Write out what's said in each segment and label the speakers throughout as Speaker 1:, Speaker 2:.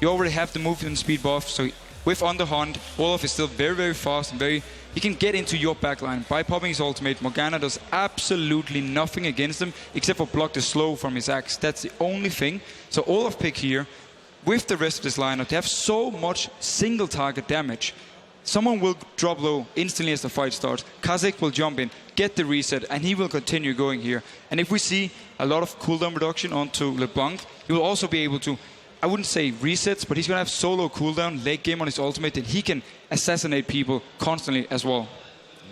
Speaker 1: you already have the movement speed buff, so with Underhunt, Olaf is still very, very fast and he can get into your backline. By popping his ultimate, Morgana does absolutely nothing against him except for block the slow from his axe. That's the only thing. So Olaf pick here, with the rest of this lineup, they have so much single target damage. Someone will drop low instantly as the fight starts. Kha'zix will jump in, get the reset, and he will continue going here. And if we see a lot of cooldown reduction onto LeBlanc, he will also be able to, I wouldn't say resets, but he's going to have solo cooldown late game on his ultimate, and he can assassinate people constantly as well.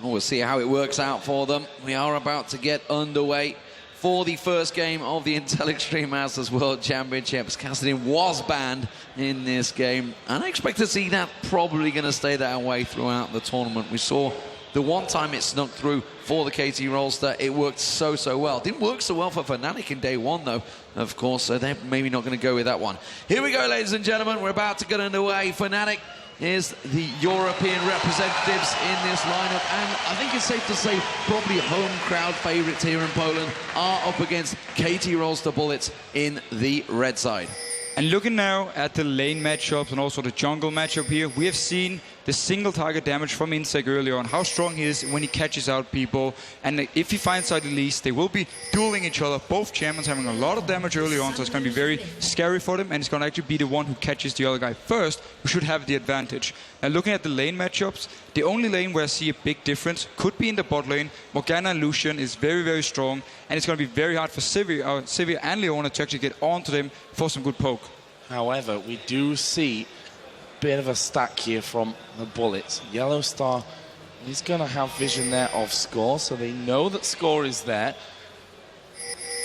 Speaker 2: We'll see how it works out for them. We are about to get underway for the first game of the Intel Extreme Masters World Championships. Kassadin was banned in this game, and I expect to see that probably going to stay that way throughout the tournament. We saw the one time it snuck through for the KT Rolster, it worked so well. Didn't work so well for Fnatic in day one, though, of course, so they're maybe not going to go with that one. Here we go, ladies and gentlemen. We're about to get underway. Fnatic is the European representatives in this lineup, and I think it's safe to say probably home crowd favourites here in Poland are up against KT Rolster Bullets in the red side.
Speaker 1: And looking now at the lane matchups and also the jungle matchup here, we have seen the single target damage from Insec earlier on, how strong he is when he catches out people. And if he finds out Elise, they will be dueling each other. Both champions having a lot of damage early on, so it's going to be very scary for them. And it's going to actually be the one who catches the other guy first who should have the advantage. Now looking at the lane matchups, the only lane where I see a big difference could be in the bot lane. Morgana and Lucian is very strong, and it's going to be very hard for Sivir and Leona to actually get onto them for some good poke.
Speaker 3: However, we do see bit of a stack here from the Bullets. Yellow Star is going to have vision there of score, so they know that score is there.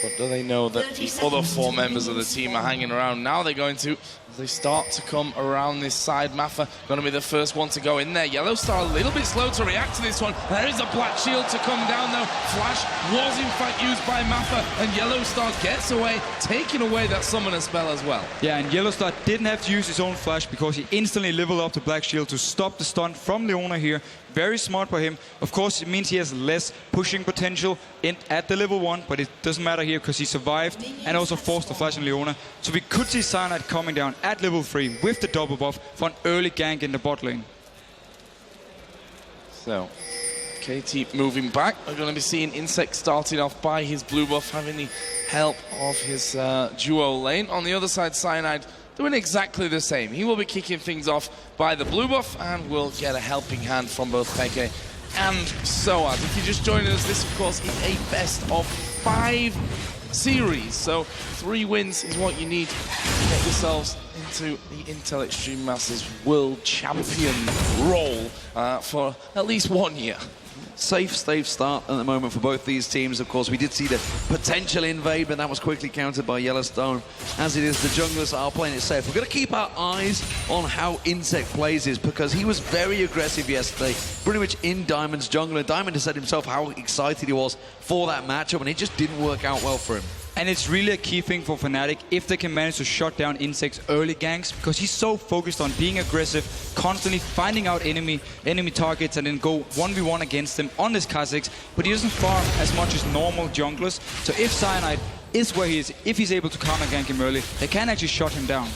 Speaker 3: But do they know that the other four members of the team are hanging around? Now they're going to, as they start to come around this side. Maffa going to be the first one to go in there. Yellow Star a little bit slow to react to this one. There is a black shield to come down though. Flash was in fact used by Maffa, and Yellow Star gets away, taking away that summoner spell as well.
Speaker 1: Yeah, and Yellow Star didn't have to use his own flash because he instantly leveled up the black shield to stop the stun from Leona here. Very smart by him. Of course, it means he has less pushing potential at the level 1, but it doesn't matter here because he survived and also forced the flash on Leona. So we could see Cyanide coming down at level 3 with the double buff for an early gank in the bot lane.
Speaker 3: So, KT moving back. We're going to be seeing Insect starting off by his blue buff, having the help of his duo lane. On the other side, Cyanide doing exactly the same. He will be kicking things off by the blue buff and will get a helping hand from both Peke and Soaz. If you're just joining us, this of course is a best of 5 series. So 3 wins is what you need to get yourselves into the Intel Extreme Masters World Champion role for at least 1 year.
Speaker 2: Safe start at the moment for both these teams. Of course, we did see the potential invade, but that was quickly countered by Yellowstone. As it is, the junglers are playing it safe. We're going to keep our eyes on how Insect plays this, because he was very aggressive yesterday, pretty much in Diamond's jungle. And Diamond has said himself how excited he was for that matchup, and it just didn't work out well for him.
Speaker 1: And it's really a key thing for Fnatic if they can manage to shut down Insect's early ganks, because he's so focused on being aggressive, constantly finding out enemy targets and then go 1v1 against them on this Kha'Zix, but he doesn't farm as much as normal junglers. So if Cyanide is where he is, if he's able to counter gank him early, they can actually shut him down.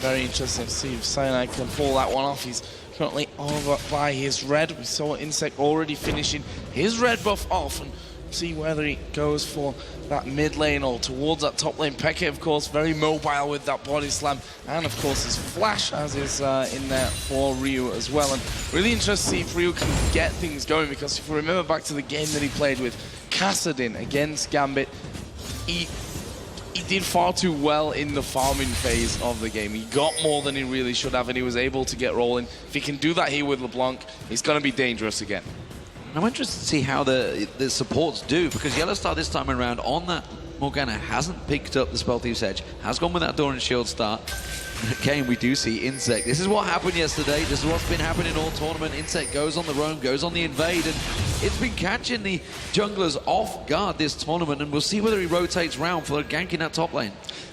Speaker 3: Very interesting to see if Cyanide can pull that one off. He's currently over by his red. We saw Insect already finishing his red buff off, and see whether he goes for that mid lane or towards that top lane. Peke, of course, very mobile with that body slam, and of course his flash as is in there for Ryu as well. And really interested to see if Ryu can get things going, because if we remember back to the game that he played with Kassadin against Gambit, he did far too well in the farming phase of the game. He got more than he really should have, and he was able to get rolling. If he can do that here with LeBlanc, he's going to be dangerous again.
Speaker 2: I'm interested to see how the supports do, because Yellowstar this time around on that Morgana hasn't picked up the Spell Thief's Edge, has gone with that Door and Shield start. And again, we do see Insect. This is what happened yesterday. This is what's been happening all tournament. Insect goes on the roam, goes on the invade, and it's been catching the junglers off guard this tournament, and we'll see whether he rotates round for ganking that top lane.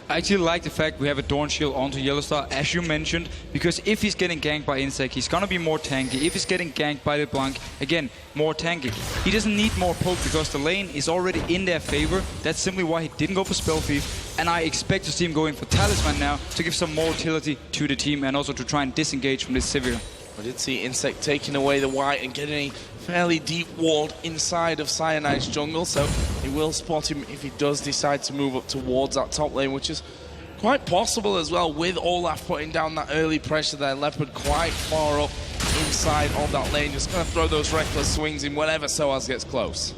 Speaker 1: I actually like the fact we have a Dawn Shield onto Yellowstar, as you mentioned, because if he's getting ganked by Insect, he's gonna be more tanky. If he's getting ganked by LeBlanc, again, more tanky. He doesn't need more poke because the lane is already in their favor. That's simply why he didn't go for Spell Thief, and I expect to see him going for Talisman now to give some more utility to the team and also to try and disengage from this Sivir.
Speaker 3: I did see Insect taking away the white and getting a fairly deep ward inside of Cyanide's jungle, so he will spot him if he does decide to move up towards that top lane, which is quite possible as well, with Olaf putting down that early pressure there. Leopard quite far up inside of that lane, just going to throw those reckless swings in whenever Soaz gets close.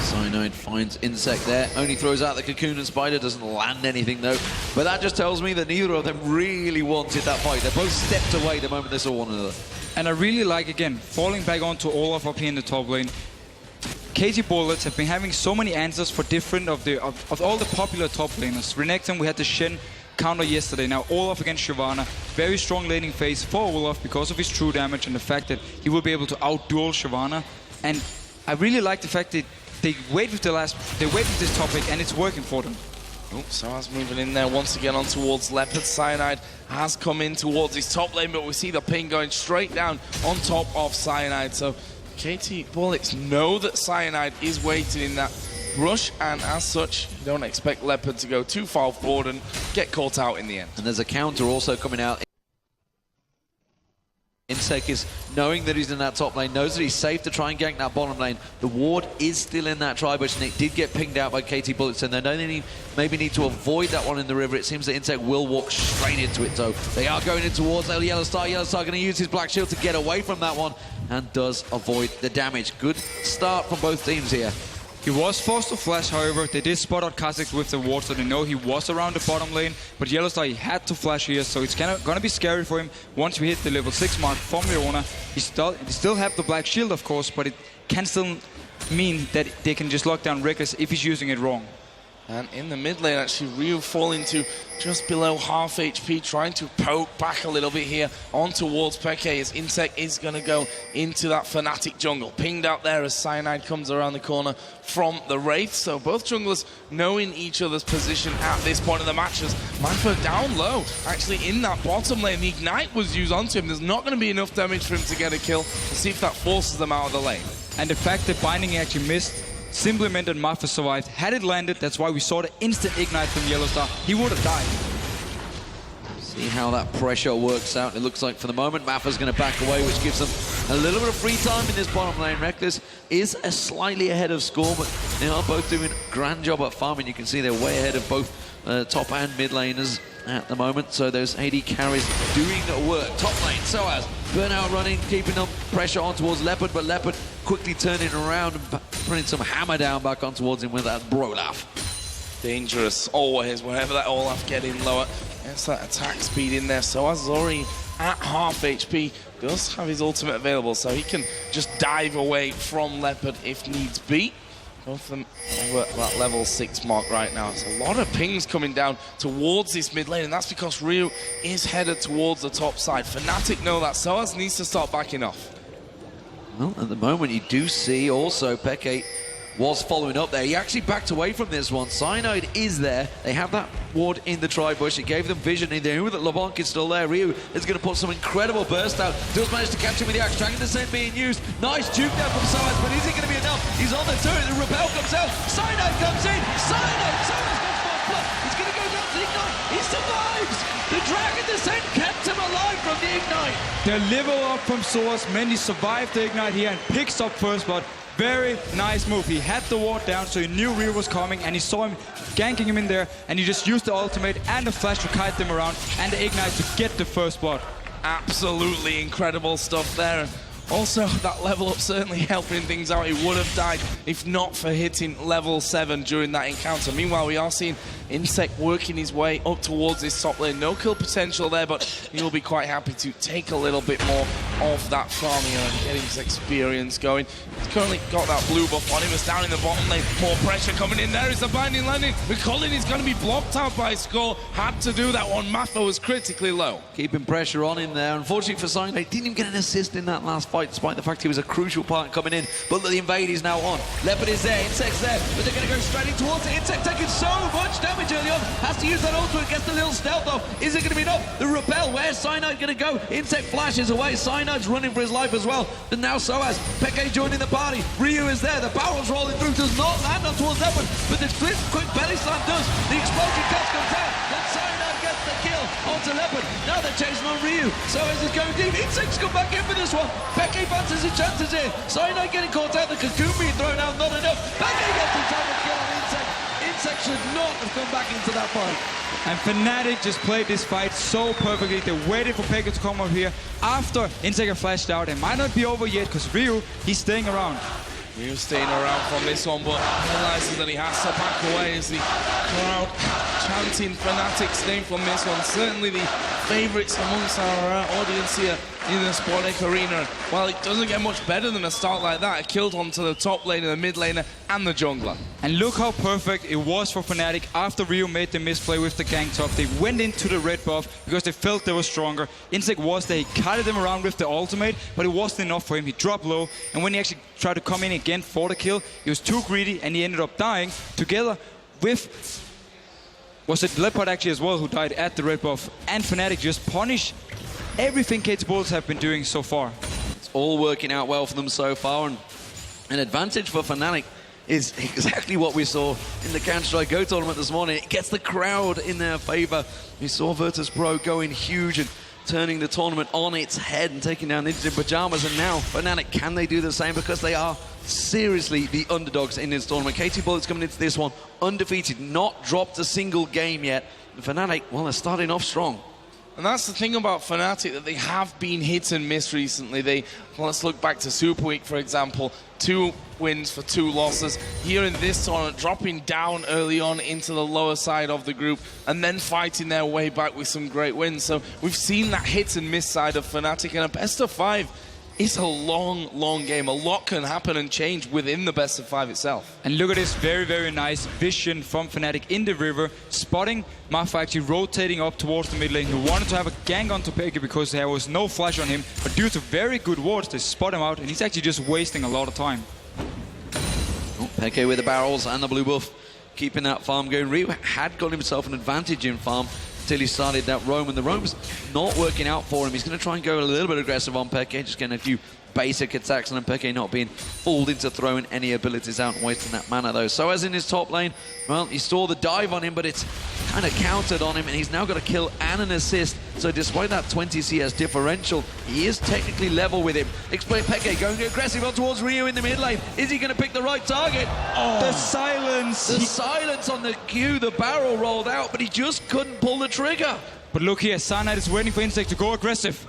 Speaker 2: Cyanide finds Insect there, only throws out the Cocoon and Spider, doesn't land anything though. But that just tells me that neither of them really wanted that fight. They both stepped away the moment they saw one another.
Speaker 1: And I really like, again, falling back onto Olaf up here in the top lane. KT Bullets have been having so many answers for different of all the popular top laners. Renekton, we had the Shen counter yesterday. Now Olaf against Shyvana. Very strong laning phase for Olaf because of his true damage and the fact that he will be able to out-duel Shyvana. And I really like the fact that they wait with this topic and it's working for them.
Speaker 3: Oh, Soaz moving in there once again on towards Leopard. Cyanide has come in towards his top lane, but we see the ping going straight down on top of Cyanide. So KT Bullets know that Cyanide is waiting in that rush, and as such, you don't expect Leopard to go too far forward and get caught out in the end.
Speaker 2: And there's a counter also coming out. Insect is knowing that he's in that top lane, knows that he's safe to try and gank that bottom lane. The ward is still in that tri-bush, and it did get pinged out by KT Bullets, and they know they maybe need to avoid that one in the river. It seems that Insect will walk straight into it, so they are going in towards Yellowstar. Yellowstar going to use his Black Shield to get away from that one, and does avoid the damage. Good start from both teams here.
Speaker 1: He was forced to flash, however. They did spot out Kha'zix with the ward, so they know he was around the bottom lane. But Yellowstar, he had to flash here, so it's going to be scary for him once we hit the level 6 mark from Leona. He still have the Black Shield, of course, but it can still mean that they can just lock down Reckless if he's using it wrong.
Speaker 3: And in the mid lane, actually, Ryu falling to just below half HP, trying to poke back a little bit here on towards Peke, as Insect is going to go into that Fnatic jungle. Pinged out there as Cyanide comes around the corner from the Wraith. So both junglers knowing each other's position at this point of the matches. Mindful down low, actually in that bottom lane. The Ignite was used onto him. There's not going to be enough damage for him to get a kill. We'll see if that forces them out of the lane.
Speaker 1: And the fact that Binding actually missed simply meant that Mafia survived. Had it landed, that's why we saw the instant ignite from Yellowstar. He would have died.
Speaker 2: See how that pressure works out. It looks like for the moment Mafia's going to back away, which gives them a little bit of free time in this bottom lane. Reckless is slightly ahead of score, but they are both doing a grand job at farming. You can see they're way ahead of both top and mid laners at the moment. So those AD carries doing work. Top lane, Soaz, Burnout running, keeping up pressure on towards Leopard, but Leopard quickly turning around and putting some hammer down back on towards him with that Olaf.
Speaker 3: Dangerous always whenever that Olaf getting lower. Gets that attack speed in there. Soaz is already at half HP. Does have his ultimate available, so he can just dive away from Leopard if needs be. Both of them over at that level 6 mark right now. There's a lot of pings coming down towards this mid lane, and that's because Ryu is headed towards the top side. Fnatic know that. Soaz needs to start backing off.
Speaker 2: Well, at the moment you do see also Peke was following up there. He actually backed away from this one. Cyanide is there. They have that ward in the tri-bush. It gave them vision. They knew that LeBlanc is still there. Ryu is going to put some incredible burst out. Does manage to catch him with the Axe. Dragon Descent being used. Nice juke there from Soaz, but is it going to be enough? He's on the turret. The Repel comes out. Cyanide comes in. Cyanide! Soaz goes for a flip. He's going to go down to the Ignite. He survives! The Dragon Descent kept him alive from the Ignite.
Speaker 1: The level up from Soaz meant he survived the Ignite here and picks up first blood. Very nice move. He had the ward down, so he knew Ryu was coming, and he saw him ganking him in there, and he just used the ultimate and the flash to kite them around, and the ignite to get the first blood.
Speaker 3: Absolutely incredible stuff there. Also, that level up certainly helping things out. He would have died if not for hitting level 7 during that encounter. Meanwhile, we are seeing Insect working his way up towards this top lane. No kill potential there, but he will be quite happy to take a little bit more of that farm here and getting his experience going. He's currently got that blue buff on him. It's down in the bottom lane. More pressure coming in. There is the binding landing. McCullin is going to be blocked out by Skull. Had to do that one. Matho was critically low.
Speaker 2: Keeping pressure on him there. Unfortunately for Sign, he didn't even get an assist in that last fight, despite the fact he was a crucial part coming in. But the invade is now on. Leopard is there, Insect's there, but they're going to go straight in towards it. Insect taking so much damage early on. Has to use that ultimate, gets the little stealth off. Is it going to be enough? The repel, where's Cyanide going to go? Insect flashes away. Cyanide's running for his life as well. But now so has Peke joining the party. Ryu is there. The barrel's rolling through. Does not land on towards Leopard, but the quick belly slam does. The explosion comes down. Then Cyanide gets the kill onto Leopard. Now they're chasing on Ryu. So as it's going deep, Insect's come back in for this one. Peke fancies his chances here. Cyanide getting caught out. The cocoon being thrown out, not enough. Peke gets the double kill on Insect. Insect should not have come back into that fight.
Speaker 1: And Fnatic just played this fight so perfectly. They waited for Peke to come up here after Insect had flashed out. It might not be over yet because Ryu, he's staying around.
Speaker 3: Ryu staying around from this one, but realizes that he has to back away as the crowd chanting Fnatic's name from this one. Certainly the favourites amongst our audience here in the Sportic Arena. Well, it doesn't get much better than a start like that. It killed onto the top laner, the mid laner, and the jungler. And
Speaker 1: look how perfect it was for Fnatic after Ryu made the misplay with the gang top. They went into the red buff because they felt they were stronger. Insect was there. He carried them around with the ultimate, but it wasn't enough for him. He dropped low, and when he actually tried to come in again for the kill, he was too greedy, and he ended up dying together with... Was it Leopard actually as well who died at the red buff? And Fnatic just punished everything KTB have been doing so far.
Speaker 2: It's all working out well for them so far, and an advantage for Fnatic is exactly what we saw in the Counter-Strike Go tournament this morning. It gets the crowd in their favor. We saw Virtus Pro going huge and turning the tournament on its head and taking down Ninja in Pajamas, and now Fnatic, can they do the same? Because they are seriously the underdogs in this tournament. KTB coming into this one undefeated, not dropped a single game yet. And Fnatic, well, they're starting off strong.
Speaker 3: And that's the thing about Fnatic, that they have been hit and miss recently. Well, let's look back to Super Week, for example. 2 wins for 2 losses. Here in this tournament, dropping down early on into the lower side of the group and then fighting their way back with some great wins. So we've seen that hit and miss side of Fnatic, and a best of 5 is a long, long game. A lot can happen and change within the best of 5 itself.
Speaker 1: And look at this very, very nice vision from Fnatic in the river, spotting Mafa actually rotating up towards the mid lane. He wanted to have a gang onto Peke because there was no flash on him, but due to very good wards, they spot him out, and he's actually just wasting a lot of time.
Speaker 2: Oh, Peke with the barrels and the blue buff, keeping that farm going. Ryu had got himself an advantage in farm until he started that roam, and the roam's not working out for him. He's going to try and go a little bit aggressive on Peke, just getting a few basic attacks, and Peke not being fooled into throwing any abilities out and wasting that mana though. So as in his top lane, well, he saw the dive on him, but it's kind of countered on him, and he's now got a kill and an assist. So despite that 20 CS differential, he is technically level with him. Exploit Peke going aggressive on towards Ryu in the mid lane. Is he going to pick the right target?
Speaker 1: Oh, the silence!
Speaker 2: The silence on the Q, the barrel rolled out, but he just couldn't pull the trigger.
Speaker 1: But look here, Cyanide is waiting for Insect to go aggressive.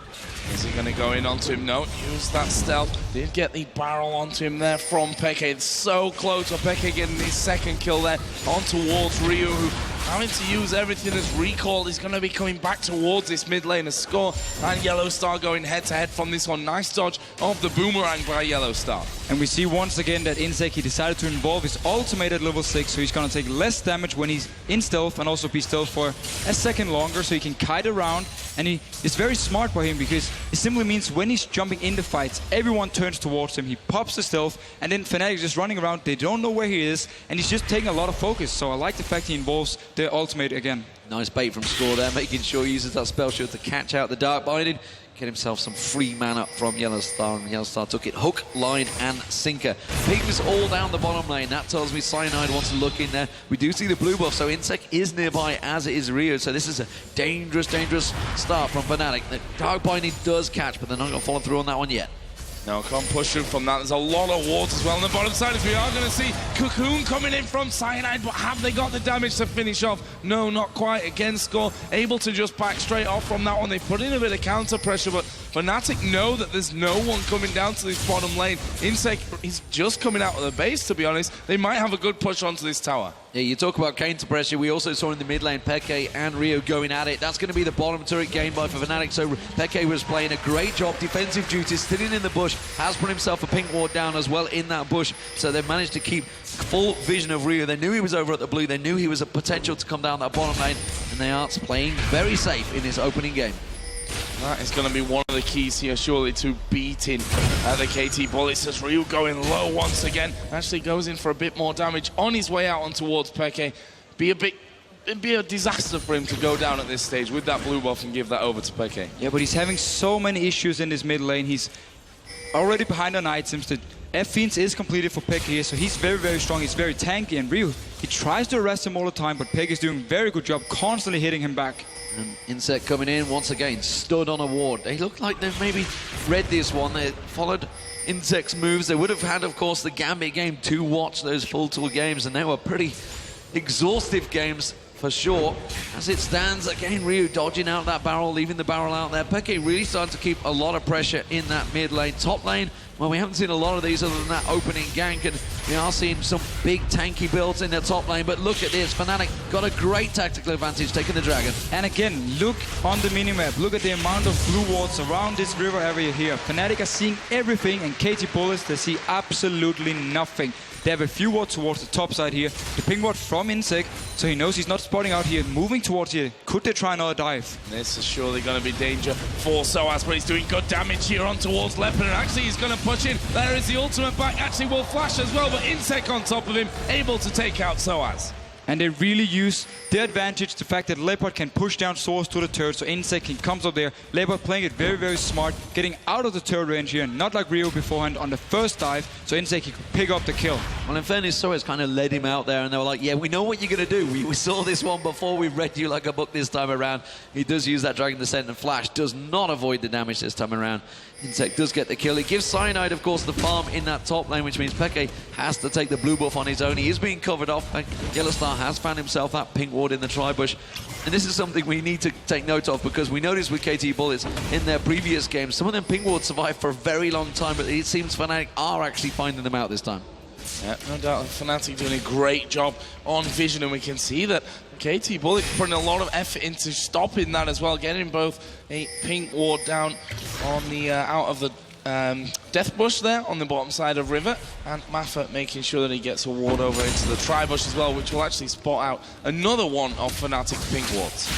Speaker 3: Is he going to go in onto him? No, use that stealth. Did get the barrel onto him there from Peke. It's so close for Peke getting his second kill there on towards Ryu, who having to use everything as recall. He's going to be coming back towards this mid lane as score. And Yellow Star going head-to-head from this one. Nice dodge of the boomerang by Yellow Star.
Speaker 1: And we see once again that Insect, he decided to involve his ultimate at level 6, so he's going to take less damage when he's in stealth, and also be stealth for a second longer, so he can kite around. And it's very smart by him, because it simply means when he's jumping into fights, everyone turns towards him. He pops the stealth, and then Fnatic is just running around. They don't know where he is, and he's just taking a lot of focus. So I like the fact he involves the ultimate again.
Speaker 2: Nice bait from Score there, making sure he uses that spell shield to catch out the Dark Binding. Get himself some free mana from Yellow Star, and Yellow Star took it hook, line, and sinker. Pigs all down the bottom lane. That tells me Cyanide wants to look in there. We do see the blue buff, so Insect is nearby, as is Ryu. So this is a dangerous, dangerous start from Fnatic. The Dark Binding does catch, but they're not going to follow through on that one yet.
Speaker 3: No, can't push through from that. There's a lot of wards as well on the bottom side, as we are going to see Cocoon coming in from Cyanide, but have they got the damage to finish off? No, not quite. Again, Score able to just back straight off from that one. They put in a bit of counter pressure, but Fnatic know that there's no one coming down to this bottom lane. Insect is just coming out of the base, to be honest. They might have a good push onto this tower.
Speaker 2: Yeah, you talk about counter pressure. We also saw in the mid lane Peke and Rio going at it. That's going to be the bottom turret game by for Fnatic. So Peke was playing a great job, defensive duties, sitting in the bush, has put himself a pink ward down as well in that bush. So they've managed to keep full vision of Rio. They knew he was over at the blue. They knew he was a potential to come down that bottom lane. And they are playing very safe in this opening game.
Speaker 3: That is going to be one of the keys here, surely, to beating the KT Bullets. As Ryu going low once again. Actually goes in for a bit more damage on his way out on towards Peke. It'd be a disaster for him to go down at this stage with that blue buff and give that over to Peke.
Speaker 1: Yeah, but he's having so many issues in this mid lane. He's already behind on items. The FNC is completed for Peke here, so he's very, very strong. He's very tanky, and Ryu, he tries to arrest him all the time, but Peke is doing a very good job, constantly hitting him back.
Speaker 2: And Insect coming in once again, stood on a ward. They look like they've maybe read this one. They followed Insect's moves. They would have had, of course, the Gambit game to watch those full tour games, and they were pretty exhaustive games for sure. As it stands, again, Ryu dodging out that barrel, leaving the barrel out there. Peke really starting to keep a lot of pressure in that mid lane. Top lane, well, we haven't seen a lot of these other than that opening gank, and we are seeing some big tanky builds in the top lane. But look at this, Fnatic got a great tactical advantage taking the dragon.
Speaker 1: And again, look on the minimap. Look at the amount of blue wards around this river area here. Fnatic are seeing everything, and KT Bullets, they see absolutely nothing. They have a few wards towards the top side here. The ping ward from Insect, so he knows he's not spotting out here, moving towards here. Could they try another dive?
Speaker 3: This is surely going to be danger for Soaz, but he's doing good damage here on towards Leopard, and actually he's going to push in. There is the ultimate back, actually will flash as well, but Insect on top of him, able to take out Soaz.
Speaker 1: And they really use their advantage, the fact that Leopard can push down swords to the turret, so Insect can come up there. Leopard playing it very, very smart, getting out of the turret range here, not like Rio beforehand on the first dive, so Insect could pick up the kill.
Speaker 2: Well, in fairness, Soaz kind of led him out there, and they were like, yeah, we know what you're going to do. We saw this one before, we read you like a book this time around. He does use that Dragon Descent, and Flash does not avoid the damage this time around. Insect does get the kill. It gives Cyanide, of course, the farm in that top lane, which means Peke has to take the blue buff on his own. He is being covered off. Yellowstar has found himself that pink ward in the tri-bush. And this is something we need to take note of, because we noticed with KT Bullets in their previous games, some of them pink wards survive for a very long time, but it seems Fnatic are actually finding them out this time.
Speaker 3: Yeah, no doubt. Fnatic doing a great job on vision, and we can see that KT Bullet putting a lot of effort into stopping that as well, getting both a pink ward down on the out of the death bush there on the bottom side of river, and Maffa making sure that he gets a ward over into the tri-bush as well, which will actually spot out another one of Fnatic's pink wards.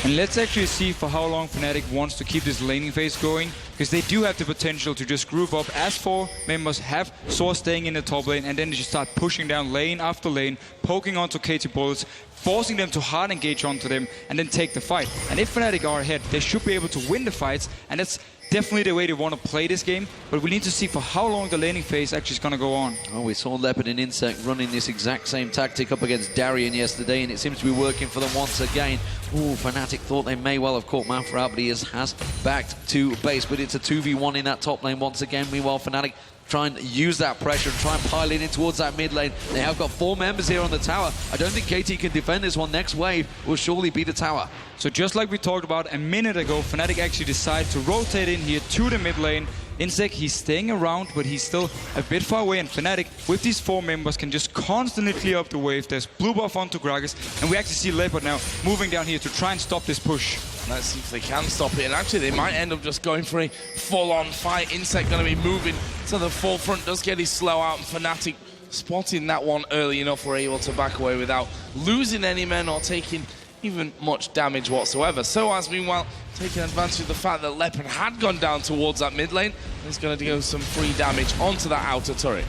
Speaker 1: And let's actually see for how long Fnatic wants to keep this laning phase going, because they do have the potential to just group up as 4 members, have Source staying in the top lane, and then just start pushing down lane after lane, poking onto KT Bullets, forcing them to hard engage onto them, and then take the fight. And if Fnatic are ahead, they should be able to win the fights, and that's definitely the way they want to play this game, but we need to see for how long the laning phase actually is going to go on.
Speaker 2: Oh, we saw Leopard and Insect running this exact same tactic up against Darien yesterday, and it seems to be working for them once again. Ooh, Fnatic thought they may well have caught Mafra out, but he has backed to base, but it's a 2v1 in that top lane once again. Meanwhile, Fnatic try and use that pressure and try and pile it in towards that mid lane. They have got 4 members here on the tower. I don't think KT can defend this one. Next wave will surely be the tower.
Speaker 1: So just like we talked about a minute ago, Fnatic actually decide to rotate in here to the mid lane. Insect, he's staying around, but he's still a bit far away, and Fnatic, with these 4 members, can just constantly clear up the wave. There's blue buff onto Gragas, and we actually see Leopard now moving down here to try and stop this push.
Speaker 3: Let's see if they can stop it, and actually they might end up just going for a full-on fight. Insect going to be moving to the forefront, does get his slow out, and Fnatic spotting that one early enough, we're able to back away without losing any men or taking even much damage whatsoever. Soaz, meanwhile, taking advantage of the fact that Leopard had gone down towards that mid lane, he's going to do some free damage onto that outer turret.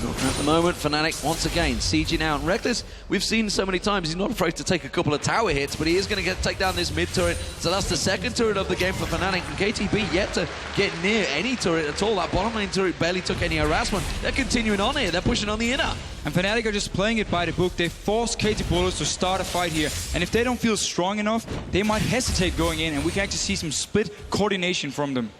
Speaker 2: At the moment, Fnatic once again sieging out. Reckless, we've seen so many times, he's not afraid to take a couple of tower hits, but he is going to take down this mid turret. So that's the second turret of the game for Fnatic, and KTB yet to get near any turret at all. That bottom lane turret barely took any harassment. They're continuing on here, they're pushing on the inner.
Speaker 1: And Fnatic are just playing it by the book. They force KT Bullets to start a fight here, and if they don't feel strong enough, they might hesitate going in, and we can actually see some split coordination from them.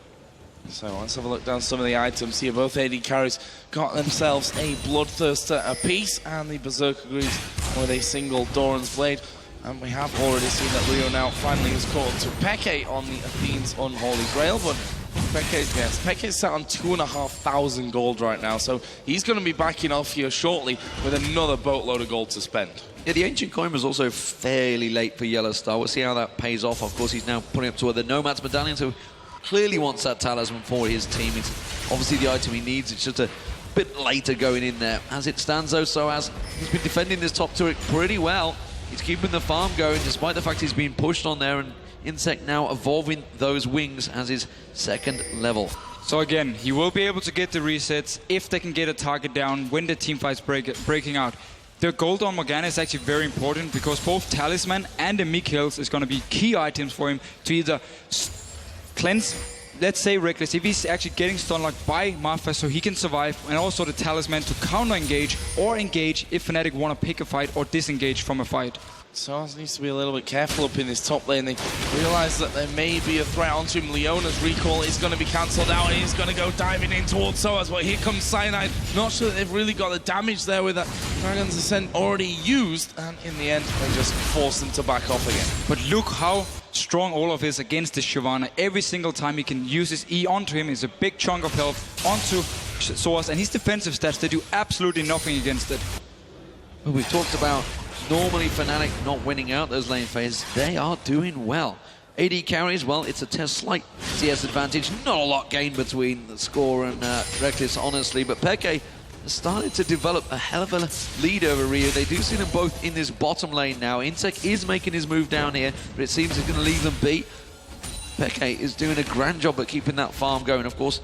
Speaker 3: So let's have a look down some of the items here. Both AD carries got themselves a Bloodthirster apiece, and the Berserker Greaves with a single Doran's Blade. And we have already seen that Leo now finally is caught to Peke on the Athene's Unholy Grail, but Peke's sat on 2,500 gold right now, so he's going to be backing off here shortly with another boatload of gold to spend.
Speaker 2: Yeah, the Ancient Coin was also fairly late for Yellow Star. We'll see how that pays off. Of course, he's now putting up to the Nomad's Medallion, so clearly wants that talisman for his team. It's obviously the item he needs. It's just a bit later going in there. As it stands, though, so as he's been defending this top turret pretty well. He's keeping the farm going, despite the fact he's been pushed on there, and Insect now evolving those wings as his second level.
Speaker 1: So again, he will be able to get the resets if they can get a target down when the team fight's breaking out. The gold on Morgana is actually very important because both Talisman and the Meek Hills is going to be key items for him to either cleanse, let's say Reckless, if he's actually getting stun locked by Marfa so he can survive, and also the Talisman to counter-engage or engage if Fnatic want to pick a fight or disengage from a fight.
Speaker 3: Soaz needs to be a little bit careful up in this top lane. They realise that there may be a threat onto him. Leona's recall is going to be cancelled out, and he's going to go diving in towards Soaz. But here comes Cyanide. Not sure that they've really got the damage there with that Dragon's Ascent already used, and in the end, they just force them to back off again.
Speaker 1: But look how strong Olaf is against this Shyvana. Every single time he can use his E onto him is a big chunk of health onto Soaz, and his defensive stats, they do absolutely nothing against it.
Speaker 2: Well, we've talked about normally Fnatic not winning out those lane phases. They are doing well. AD carries, well, it's a slight CS advantage. Not a lot gained between the score and Reckless, honestly, but Peke has started to develop a hell of a lead over Ryu. They do see them both in this bottom lane now. Insect is making his move down here, but it seems he's going to leave them be. Peke is doing a grand job at keeping that farm going. Of course,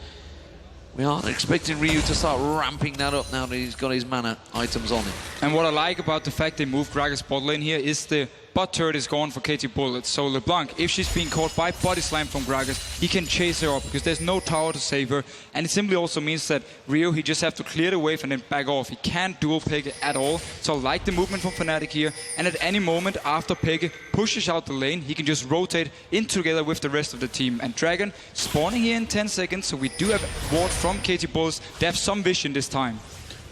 Speaker 2: we are expecting Ryu to start ramping that up now that he's got his mana items on him.
Speaker 1: And what I like about the fact they moved Gragas bot lane here is the bot turret is gone for KT bullets. So LeBlanc, if she's being caught by body slam from Gragas, he can chase her up because there's no tower to save her. And it simply also means that Ryu, he just have to clear the wave and then back off. He can't dual Peke at all. So I like the movement from Fnatic here. And at any moment after Peke pushes out the lane, he can just rotate in together with the rest of the team. And Dragon spawning here in 10 seconds, so we do have ward from KT bullets. They have some vision this time.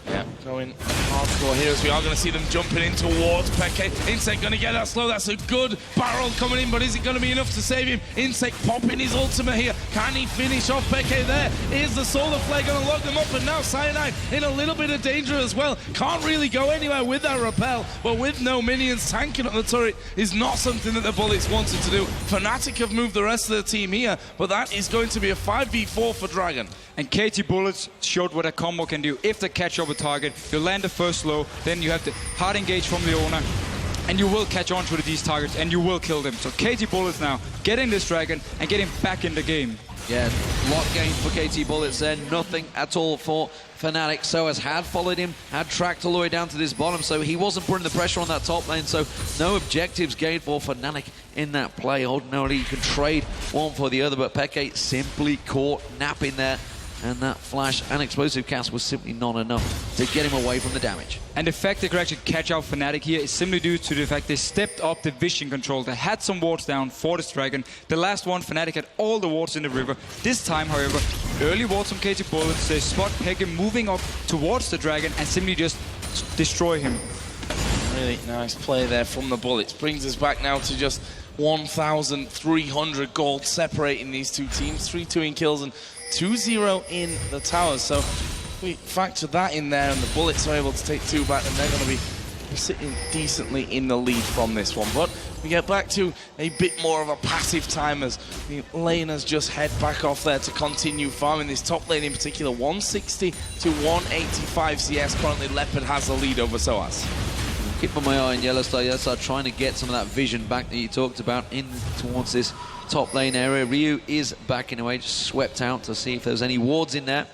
Speaker 3: Yeah, going hardcore here as we are going to see them jumping in towards Peke. Insect going to get that slow. That's a good barrel coming in, but is it going to be enough to save him? Insect popping his ultimate here. Can he finish off Peke there? Is the Solar Flare going to lock them up? And now Cyanide in a little bit of danger as well. Can't really go anywhere with that repel, but with no minions tanking up the turret is not something that the Bullets wanted to do. Fnatic have moved the rest of the team here, but that is going to be a 5v4 for Dragon.
Speaker 1: And KT Bullets showed what a combo can do. If they catch up a target, you land the first slow, then you have the hard engage from Leona, and you will catch on to these targets, and you will kill them. So KT Bullets now getting this Dragon and getting back in the game.
Speaker 2: Yeah, lot gained for KT Bullets there, nothing at all for Fnatic. Soaz had followed him, had tracked all the way down to this bottom, so he wasn't putting the pressure on that top lane, so no objectives gained for Fnatic in that play. Ordinarily, you can trade one for the other, but Peke simply caught napping there, and that flash and explosive cast was simply not enough to get him away from the damage.
Speaker 1: And the fact they could actually catch out Fnatic here is simply due to the fact they stepped up the vision control. They had some wards down for this Dragon. The last one, Fnatic had all the wards in the river. This time, however, early wards from KT Bullets. They spot Peke moving up towards the Dragon and simply just destroy him.
Speaker 3: Really nice play there from the Bullets. Brings us back now to just 1,300 gold separating these two teams. 3-2 in kills and 2-0 in the towers. So if we factor that in there and the Bullets are able to take 2 back, then they're going to be sitting decently in the lead from this one. But we get back to a bit more of a passive time as the laners just head back off there to continue farming. This top lane in particular, 160 to 185 CS. Currently Leopard has the lead over Soaz.
Speaker 2: Keeping my eye on Yellow Star. Yellow Star trying to get some of that vision back that you talked about in towards this top lane area. Ryu is backing away, just swept out to see if there's any wards in there.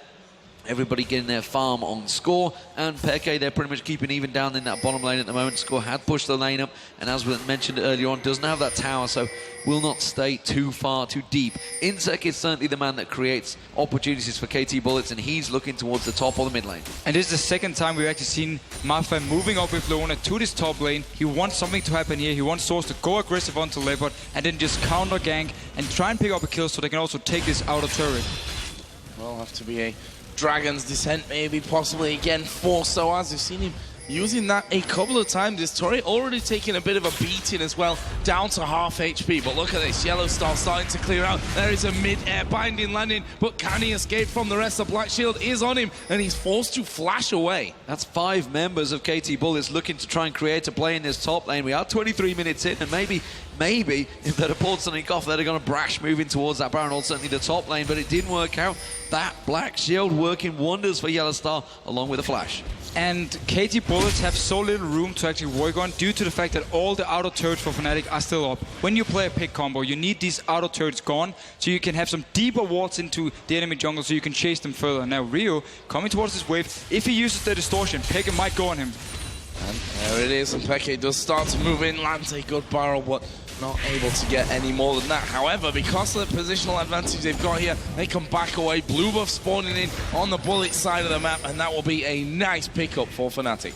Speaker 2: Everybody getting their farm on score, and Peke, they're pretty much keeping even down in that bottom lane at the moment. Score had pushed the lane up, and as we mentioned earlier on, doesn't have that tower, so will not stay too far, too deep. Insect is certainly the man that creates opportunities for KT Bullets, and he's looking towards the top or the mid lane.
Speaker 1: And this is the second time we've actually seen Marfa moving up with Leona to this top lane. He wants something to happen here. He wants Source to go aggressive onto Leopard and then just counter gank and try and pick up a kill so they can also take this outer turret.
Speaker 3: Will have to be a Dragon's Descent maybe, possibly again for Soaz. We've seen him using that a couple of times. This turret already taking a bit of a beating as well, down to half HP. But look at this, Yellow Star starting to clear out. There is a mid-air binding landing, but can he escape from the rest? The Black Shield is on him, and he's forced to flash away.
Speaker 2: That's 5 members of KT Bullets looking to try and create a play in this top lane. We are 23 minutes in, and maybe if they'd have pulled something off, they'd have gone a brash moving towards that Baron, or certainly the top lane, but it didn't work out. That Black Shield working wonders for Yellow Star, along with a flash.
Speaker 1: And KT Bullets have so little room to actually work on due to the fact that all the outer turrets for Fnatic are still up. When you play a pick combo, you need these outer turrets gone so you can have some deeper wards into the enemy jungle so you can chase them further. Now Rio coming towards this wave, if he uses the distortion, Peke might go on him.
Speaker 3: And there it is, and Peke does start to move in, lands a good barrel, but not able to get any more than that. However, because of the positional advantage they've got here, they can back away. Blue buff spawning in on the Bullet side of the map, and that will be a nice pickup for Fnatic.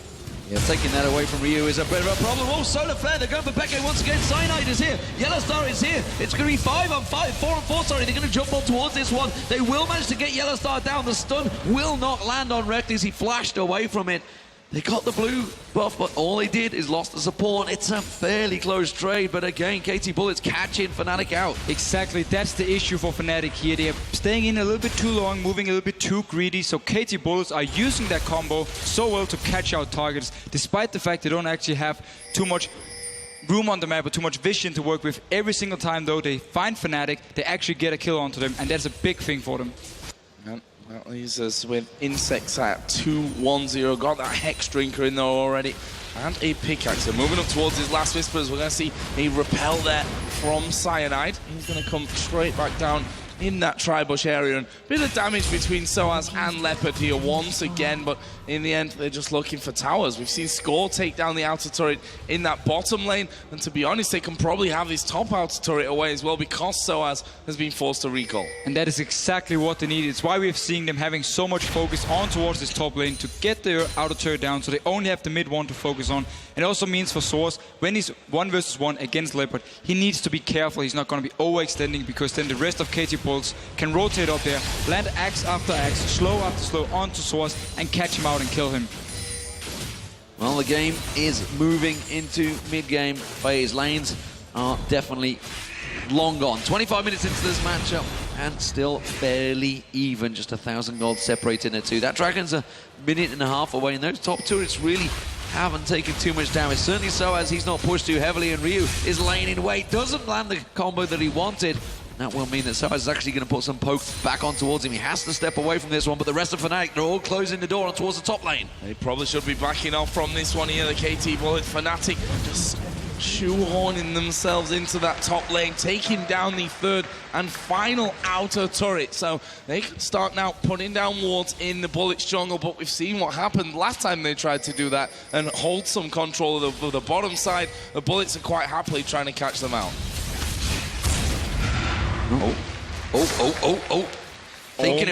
Speaker 2: Yeah, taking that away from Ryu is a bit of a problem. Oh, Solar Flare, they're going for Peke once again. Cyanide is here. Yellow Star is here. It's going to be 5 on 5, 4 on 4, sorry. They're going to jump on towards this one. They will manage to get Yellow Star down. The stun will not land on Rekt as he flashed away from it. They got the blue buff, but all they did is lost the support. It's a fairly close trade, but again, KT Bullets catching Fnatic out.
Speaker 1: Exactly, that's the issue for Fnatic here. They are staying in a little bit too long, moving a little bit too greedy, so KT Bullets are using that combo so well to catch out targets, despite the fact they don't actually have too much room on the map or too much vision to work with. Every single time, though, they find Fnatic, they actually get a kill onto them, and that's a big thing for them.
Speaker 3: That leaves us with Insects at 2-1-0. Got that Hex Drinker in there already. And a Pickaxe. So moving up towards his last Whispers, we're going to see a Repel there from Cyanide. He's going to come straight back down in that Tribush area, and a bit of damage between Soaz and Leopard here once again, but in the end they're just looking for towers. We've seen Score take down the outer turret in that bottom lane, and to be honest, they can probably have this top outer turret away as well because Soaz has been forced to recall.
Speaker 1: And that is exactly what they need. It's why we've seen them having so much focus on towards this top lane to get their outer turret down, so they only have the mid one to focus on. It also means for Soaz, when he's 1 versus 1 against Leopard, he needs to be careful. He's not going to be overextending, because then the rest of KT Bullets can rotate up there, land axe after axe, slow after slow onto Soaz, and catch him out and kill him.
Speaker 2: Well, the game is moving into mid-game phase. Lanes are definitely long gone. 25 minutes into this matchup, and still fairly even. Just 1,000 gold separating the two. That Dragon's a minute and a half away, and those top turrets really haven't taken too much damage. Certainly so, as he's not pushed too heavily, and Ryu is laying in wait. Doesn't land the combo that he wanted. That will mean that Soaz is actually going to put some poke back on towards him. He has to step away from this one, but the rest of Fnatic, they're all closing the door on towards the top lane.
Speaker 3: They probably should be backing off from this one here, the KT Bullet. Fnatic just shoehorning themselves into that top lane, taking down the third and final outer turret. So they can start now putting down wards in the Bullets jungle, but we've seen what happened last time they tried to do that and hold some control of the bottom side. The Bullets are quite happily trying to catch them out.
Speaker 2: Thinking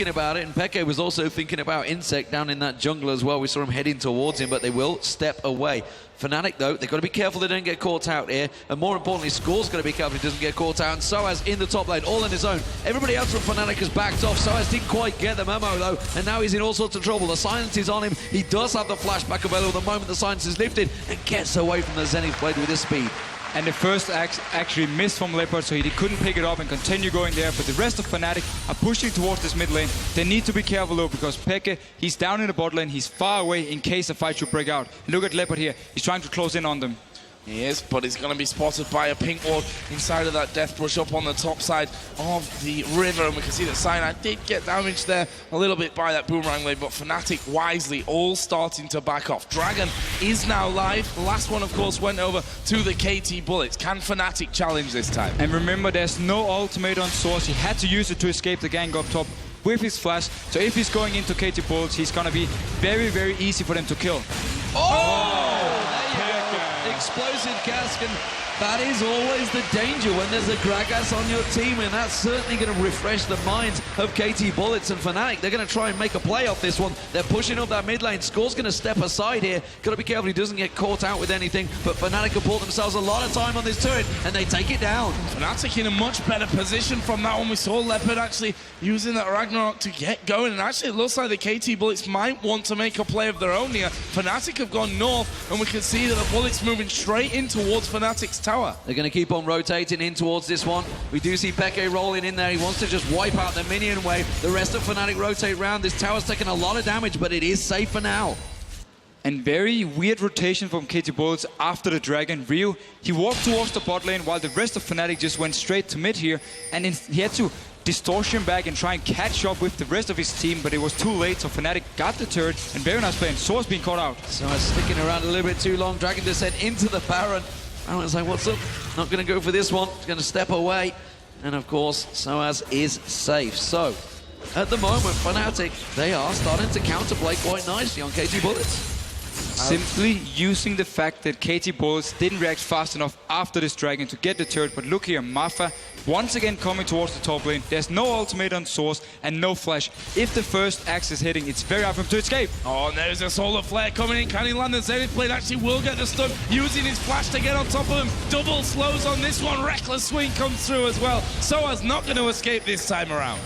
Speaker 2: about it, and Peke was also thinking about Insect down in that jungle as well. We saw him heading towards him, but they will step away. Fnatic, though, they've got to be careful they don't get caught out here, and more importantly, Score's got to be careful he doesn't get caught out, and Soaz in the top lane, all on his own. Everybody else from Fnatic has backed off. Soaz didn't quite get the memo, though, and now he's in all sorts of trouble. The silence is on him. He does have the flashback available the moment the silence is lifted, and gets away from the Zenith Blade with his speed.
Speaker 1: And the first axe actually missed from Leopard, so he couldn't pick it up and continue going there. But the rest of Fnatic are pushing towards this mid lane. They need to be careful, though, because Peke, he's down in the bot lane. He's far away in case a fight should break out. And look at Leopard here. He's trying to close in on them.
Speaker 3: He is, but he's going to be spotted by a pink ward inside of that death brush up on the top side of the river. And we can see that Cyanide did get damaged there a little bit by that boomerang blade, but Fnatic wisely all starting to back off. Dragon is now live. The last one, of course, went over to the KT Bullets. Can Fnatic challenge this time?
Speaker 1: And remember, there's no ultimate on Source. He had to use it to escape the gang up top with his flash. So if he's going into KT Bullets, he's going to be very, very easy for them to kill.
Speaker 2: Oh! There you go. Explosive Caskin That is always the danger when there's a Gragas on your team, and that's certainly going to refresh the minds of KT Bullets and Fnatic. They're going to try and make a play off this one. They're pushing up that mid lane. Score's going to step aside here. Got to be careful he doesn't get caught out with anything, but Fnatic have bought themselves a lot of time on this turret, and they take it down.
Speaker 3: Fnatic in a much better position from that one. We saw Leopard actually using that Ragnarok to get going, and actually it looks like the KT Bullets might want to make a play of their own here. Fnatic have gone north, and we can see that the Bullets moving straight in towards Fnatic's tower.
Speaker 2: They're going to keep on rotating in towards this one. We do see Peke rolling in there. He wants to just wipe out the minion wave. The rest of Fnatic rotate round. This tower's taking a lot of damage, but it is safe for now.
Speaker 1: And very weird rotation from KT Bullets after the Dragon. Ryu, he walked towards the bot lane while the rest of Fnatic just went straight to mid here. And he had to distortion back and try and catch up with the rest of his team, but it was too late, so Fnatic got the turret, and very nice play, and Source being caught out.
Speaker 2: So sticking around a little bit too long. Dragon descent into the Baron. Baron's like, what's up? Not going to go for this one. He's going to step away. And of course, Soaz is safe. So, at the moment, Fnatic, they are starting to counterplay quite nicely on KT Bullets.
Speaker 1: Simply using the fact that KT Bullets didn't react fast enough after this Dragon to get the turret, but look here, Mafa once again coming towards the top lane. There's no ultimate on Source and no flash. If the first axe is hitting, it's very hard for him to escape.
Speaker 3: Oh, and there's a solar flare coming in. Can he land the Zenith Blade? Actually will get the stun, using his flash to get on top of him. Double slows on this one. Reckless swing comes through as well. Soaz not going to escape this time around.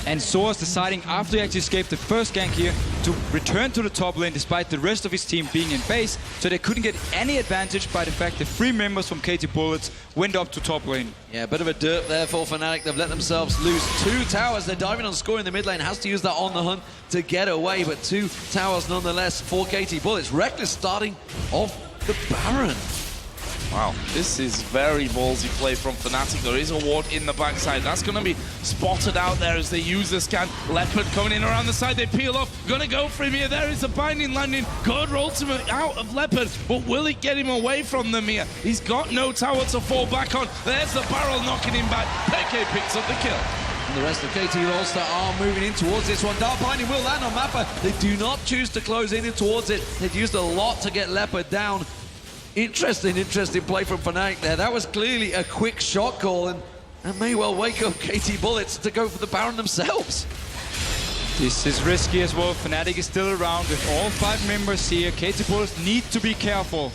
Speaker 1: And Source deciding after he actually escaped the first gank here to return to the top lane despite the rest of his team being in base, so they couldn't get any advantage by the fact that 3 members from KT Bullets went up to top lane.
Speaker 2: Yeah, a bit of a derp there for Fnatic. They've let themselves lose 2 towers. They're diving on score in the mid lane. Has to use that on the hunt to get away, but 2 towers nonetheless for KT Bullets. Reckless starting off the Baron.
Speaker 3: Wow, this is very ballsy play from Fnatic. There is a ward in the backside. That's going to be spotted out there as they use the scan. Leopard coming in around the side. They peel off. Going to go for him here. There is a binding landing. Good ultimate out of Leopard, but will it get him away from them here? He's got no tower to fall back on. There's the barrel knocking him back. Peke picks up the kill.
Speaker 2: And the rest of KT Rolster are moving in towards this one. Dark Binding will land on Mappa. They do not choose to close in towards it. They've used a lot to get Leopard down. Interesting play from Fnatic there. That was clearly a quick shot call, and may well wake up KT Bullets to go for the Baron themselves.
Speaker 1: This is risky as well. Fnatic is still around with all 5 members here. KT Bullets need to be careful.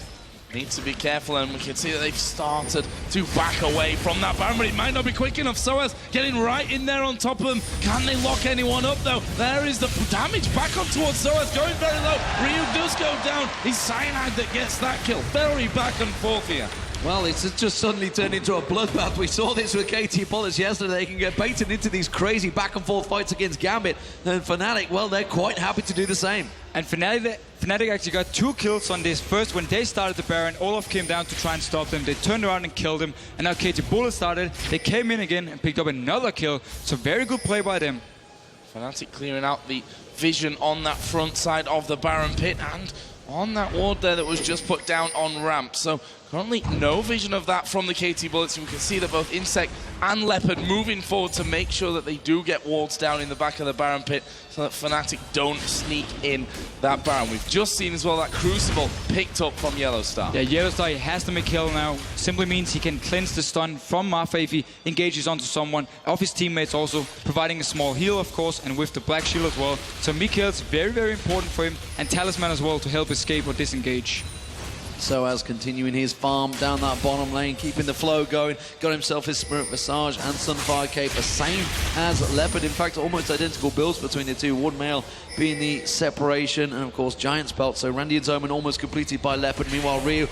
Speaker 3: Need to be careful, and we can see that they've started to back away from that Baron, but it might not be quick enough. Soaz getting right in there on top of them. Can they lock anyone up, though? There is the damage back up towards Soaz, going very low. Ryu does go down. It's Cyanide that gets that kill. Very back and forth here.
Speaker 2: Well, it's just suddenly turned into a bloodbath. We saw this with KT Bullets yesterday. They can get baited into these crazy back and forth fights against Gambit. And Fnatic, well, they're quite happy to do the same.
Speaker 1: And Fnatic actually got 2 kills on this. First, when they started the Baron, Olaf came down to try and stop them. They turned around and killed him. And now KT Bullets started. They came in again and picked up another kill. So very good play by them.
Speaker 3: Fnatic clearing out the vision on that front side of the Baron pit and on that ward there that was just put down on ramp. So currently no vision of that from the KT Bullets. We can see that both Insect and Leopard moving forward to make sure that they do get wards down in the back of the Baron pit so that Fnatic don't sneak in that Baron. We've just seen as well that Crucible picked up from Yellowstar.
Speaker 1: Yeah, Yellowstar, he has to make kill now. Simply means he can cleanse the stun from Mafa if he engages onto someone of his teammates, also providing a small heal, of course, and with the Black Shield as well. So Mikhail's very, very important for him, and Talisman as well to help escape or disengage.
Speaker 2: Soaz continuing his farm down that bottom lane, keeping the flow going. Got himself his Spirit Visage and Sunfire Cape, the same as Leopard. In fact, almost identical builds between the two. Wood Mail being the separation, and of course Giant's Belt. So Randian's Omen almost completed by Leopard. Meanwhile, Ryu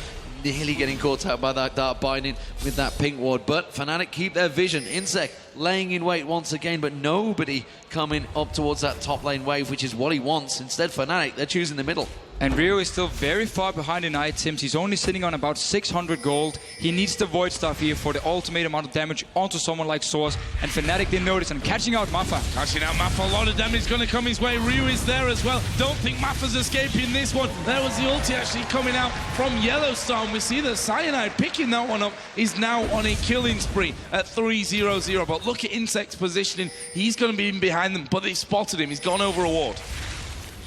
Speaker 2: nearly getting caught out by that Dark Binding with that pink ward. But Fnatic keep their vision. Insect laying in wait once again, but nobody coming up towards that top lane wave, which is what he wants. Instead, Fnatic, they're choosing the middle.
Speaker 1: And Ryu is still very far behind in items. He's only sitting on about 600 gold. He needs the Void Staff here for the ultimate amount of damage onto someone like Source. And Fnatic didn't notice, and catching out Mafa.
Speaker 3: Catching out Mafa, a lot of damage going to come his way. Ryu is there as well. Don't think Mafa's escaping this one. There was the ulti actually coming out from Yellowstar. We see that Cyanide picking that one up is now on a killing spree at 3-0-0. But look at Insect's positioning. He's going to be in behind them, but they spotted him. He's gone over a ward.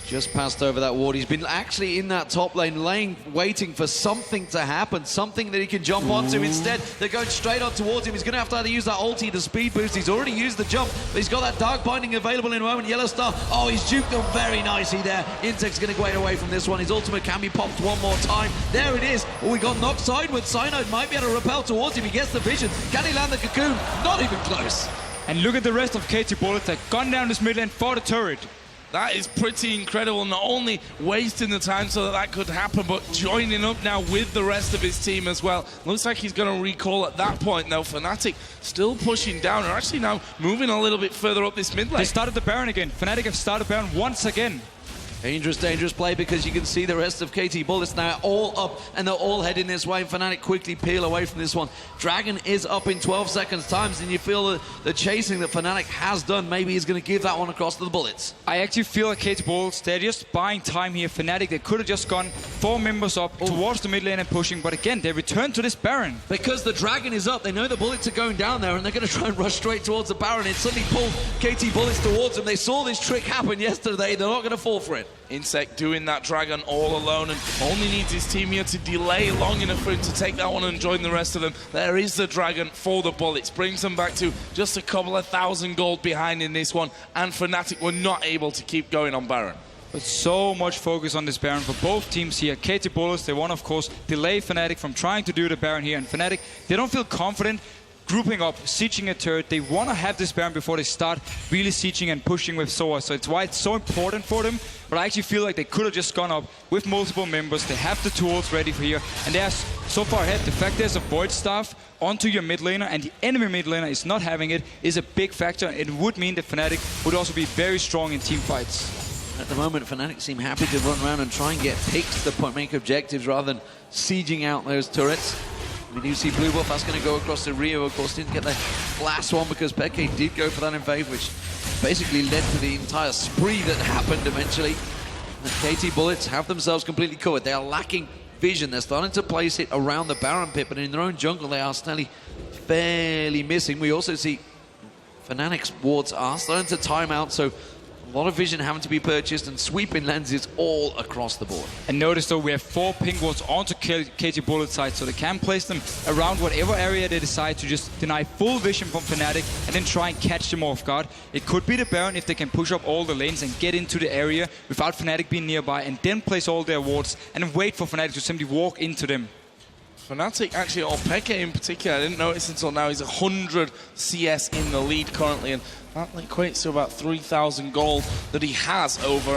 Speaker 2: Just passed over that ward. He's been actually in that top lane, waiting for something to happen, something that he can jump onto. Instead, they're going straight on towards him. He's going to have to either use that ulti to speed boost. He's already used the jump, but he's got that dark binding available in a moment. Yellow Star, oh, he's juked them very nicely there. Insect's going to get away from this one. His ultimate can be popped one more time. There it is. Oh, we got knocked sideways. Cyanide might be able to repel towards him. He gets the vision. Can he land the cocoon? Not even close.
Speaker 1: And look at the rest of KT Bullets. They've gone down this mid lane for the turret.
Speaker 3: That is pretty incredible, not only wasting the time so that could happen, but joining up now with the rest of his team as well. Looks like he's going to recall at that point, though. Fnatic still pushing down, and actually now moving a little bit further up this mid lane.
Speaker 1: They started the Baron again. Fnatic have started Baron once again.
Speaker 2: Dangerous, dangerous play, because you can see the rest of KT Bullets now all up, and they're all heading this way. Fnatic quickly peel away from this one. Dragon is up in 12 seconds times, and you feel the chasing that Fnatic has done. Maybe he's going to give that one across to the Bullets.
Speaker 1: I actually feel like KT Bullets, they're just buying time here. Fnatic, they could have just gone 4 members up towards the mid lane and pushing, but again, they return to this Baron.
Speaker 2: Because the Dragon is up, they know the Bullets are going down there, and they're going to try and rush straight towards the Baron. It suddenly pulled KT Bullets towards them. They saw this trick happen yesterday. They're not going to fall for it.
Speaker 3: Insect doing that Dragon all alone, and only needs his team here to delay long enough for him to take that one and join the rest of them. There is the Dragon for the Bullets. Brings them back to just a couple of thousand gold behind in this one, and Fnatic were not able to keep going on Baron.
Speaker 1: But so much focus on this Baron for both teams here. KT Bullets, they want, of course, delay Fnatic from trying to do the Baron here, and Fnatic, they don't feel confident grouping up, sieging a turret. They want to have this Baron before they start really sieging and pushing with Soa. So it's why it's so important for them. But I actually feel like they could have just gone up with multiple members. They have the tools ready for here. And they're so far ahead. The fact there's a Void Staff onto your mid laner and the enemy mid laner is not having it is a big factor. It would mean that Fnatic would also be very strong in team fights.
Speaker 2: At the moment, Fnatic seem happy to run around and try and get picks to make objectives rather than sieging out those turrets. We do see Blue Buff, that's going to go across the Rio, of course, didn't get the last one because Peke did go for that invade, which basically led to the entire spree that happened eventually. The KT Bullets have themselves completely covered. They are lacking vision. They're starting to place it around the Baron pit, but in their own jungle they are still fairly missing. We also see Fnatic's wards are starting to time out, so a lot of vision having to be purchased and sweeping lenses all across the board.
Speaker 1: And notice though, we have 4 ping wards onto KT Bullet side, so they can place them around whatever area they decide to just deny full vision from Fnatic and then try and catch them off guard. It could be the Baron if they can push up all the lanes and get into the area without Fnatic being nearby and then place all their wards and wait for Fnatic to simply walk into them.
Speaker 3: Fnatic actually, or Peke in particular, I didn't notice until now, he's 100 CS in the lead currently, and that equates to about 3,000 gold that he has over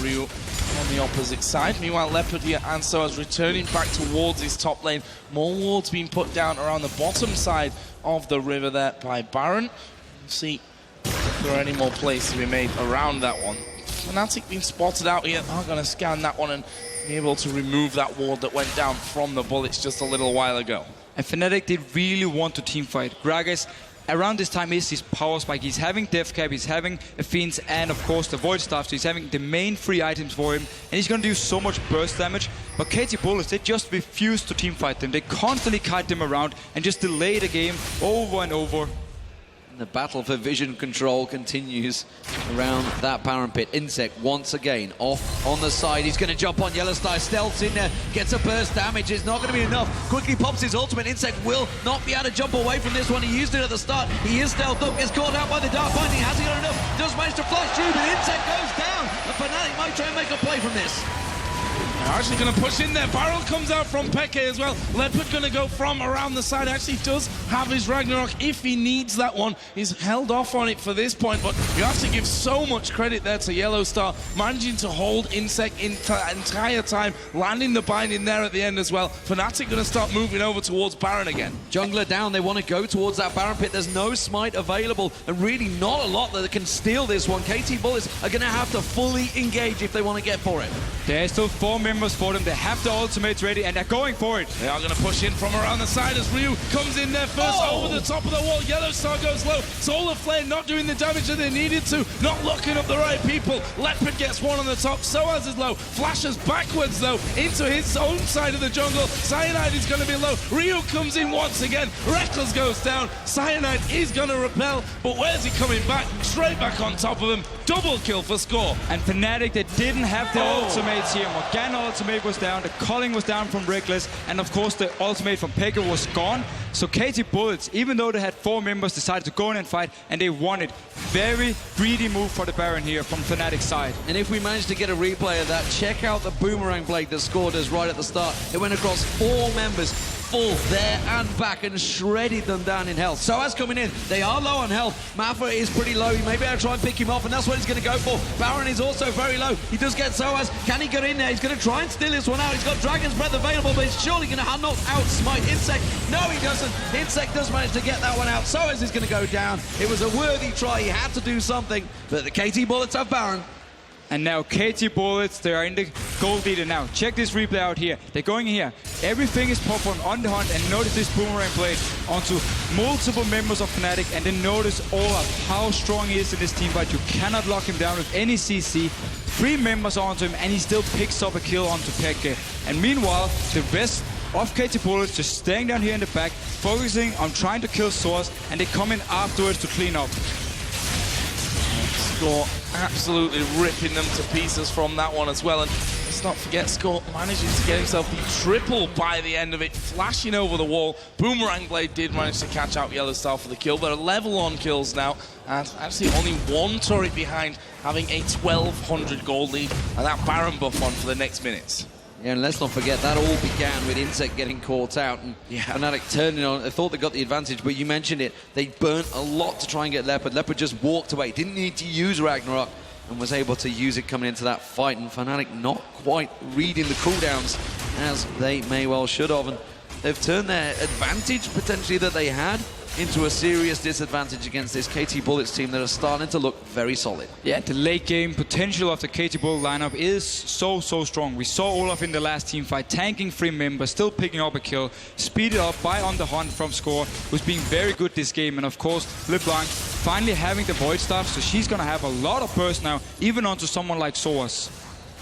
Speaker 3: Ryu on the opposite side. Meanwhile, Leopard here and Soaz returning back towards his top lane. More wards being put down around the bottom side of the river there by Baron. We'll see if there are any more plays to be made around that one. Fnatic being spotted out here, are going to scan that one and be able to remove that ward that went down from the Bullets just a little while ago.
Speaker 1: And Fnatic did really want to teamfight. Gragas, around this time, is his power spike. He's having Death Cap, he's having a Fiends, and of course the Void Staff, so he's having the main 3 items for him, and he's going to do so much burst damage. But KT Bullets, they just refuse to teamfight them. They constantly kite them around and just delay the game over and over.
Speaker 2: The battle for vision control continues around that Baron pit. Insect once again off on the side. He's going to jump on Yellowstar. Stealth's in there. Gets a burst damage. It's not going to be enough. Quickly pops his ultimate. Insect will not be able to jump away from this one. He used it at the start. He is stealthed up. Gets caught out by the Dark Binding. Has he got enough? Does manage to flash through, but Insect goes down. And Fnatic might try and make a play from this.
Speaker 3: They're actually going to push in there. Barrel comes out from Peke as well. Leopard going to go from around the side. Actually does have his Ragnarok if he needs that one. He's held off on it for this point, but you have to give so much credit there to Yellowstar, managing to hold Insect entire time, landing the binding there at the end as well. Fnatic going to start moving over towards Baron again.
Speaker 2: Jungler down. They want to go towards that Baron pit. There's no smite available, and really not a lot that can steal this one. KT Bullets are going to have to fully engage if they want to get for it.
Speaker 1: There's still 4 members members for them. They have the ultimates ready, and they're going for it.
Speaker 3: They are going to push in from around the side as Ryu comes in there first over the top of the wall. Yellow Star goes low. Solar Flame not doing the damage that they needed to, not locking up the right people. Leopard gets one on the top. Soaz is low. Flashes backwards though into his own side of the jungle. Cyanide is going to be low. Ryu comes in once again. Reckless goes down. Cyanide is going to repel, but where's he coming back? Straight back on top of him. Double kill for score.
Speaker 1: And Fnatic, they didn't have the ultimates here. Morgana ultimate was down, the culling was down from Reckless, and of course the ultimate from Pekka was gone. So KT Bullets, even though they had 4 members, decided to go in and fight, and they won it. Very greedy move for the Baron here from Fnatic's side.
Speaker 2: And if we manage to get a replay of that, check out the boomerang blade that scored us right at the start. It went across 4 members, full there and back, and shredded them down in health. Soaz coming in. They are low on health. Mafa is pretty low. He may be able to try and pick him off, and that's what he's going to go for. Baron is also very low. He does get Soaz. Can he get in there? He's going to try and steal this one out. He's got Dragon's Breath available, but he's surely going to knock out Smite. Insect. No, he doesn't. Insect does manage to get that one out. Soaz is going to go down. It was a worthy try. He had to do something, but the KT Bullets have Baron.
Speaker 1: And now KT Bullets, they are in the gold leader now. Check this replay out here. They're going in here. Everything is popped on the hunt, and notice this boomerang blade onto multiple members of Fnatic, and then notice Olaf, how strong he is in this team fight. You cannot lock him down with any CC. 3 members onto him, and he still picks up a kill onto Pekka. And meanwhile, the rest of KT Bullets just staying down here in the back, focusing on trying to kill Source, and they come in afterwards to clean up.
Speaker 3: Score absolutely ripping them to pieces from that one as well. And let's not forget, Score manages to get himself the triple by the end of it, flashing over the wall. Boomerang Blade did manage to catch out Yellow Star for the kill. They're level on kills now, and actually only 1 turret behind, having a 1200 gold lead, and that Baron buff on for the next minutes.
Speaker 2: Yeah, and let's not forget, that all began with Insect getting caught out and Fnatic turning on. They thought they got the advantage, but you mentioned it. They burnt a lot to try and get Leopard. Leopard just walked away, didn't need to use Ragnarok, and was able to use it coming into that fight. And Fnatic not quite reading the cooldowns as they may well should have. And they've turned their advantage, potentially, that they had into a serious disadvantage against this KT Bullets team that are starting to look very solid.
Speaker 1: Yeah, the late game potential of the KT Bull lineup is so strong. We saw Olaf in the last team fight, tanking 3 members, still picking up a kill, speeded up by On The Hunt from Score, who's being very good this game. And of course, LeBlanc finally having the Void Staff, so she's gonna have a lot of burst now, even onto someone like Soas.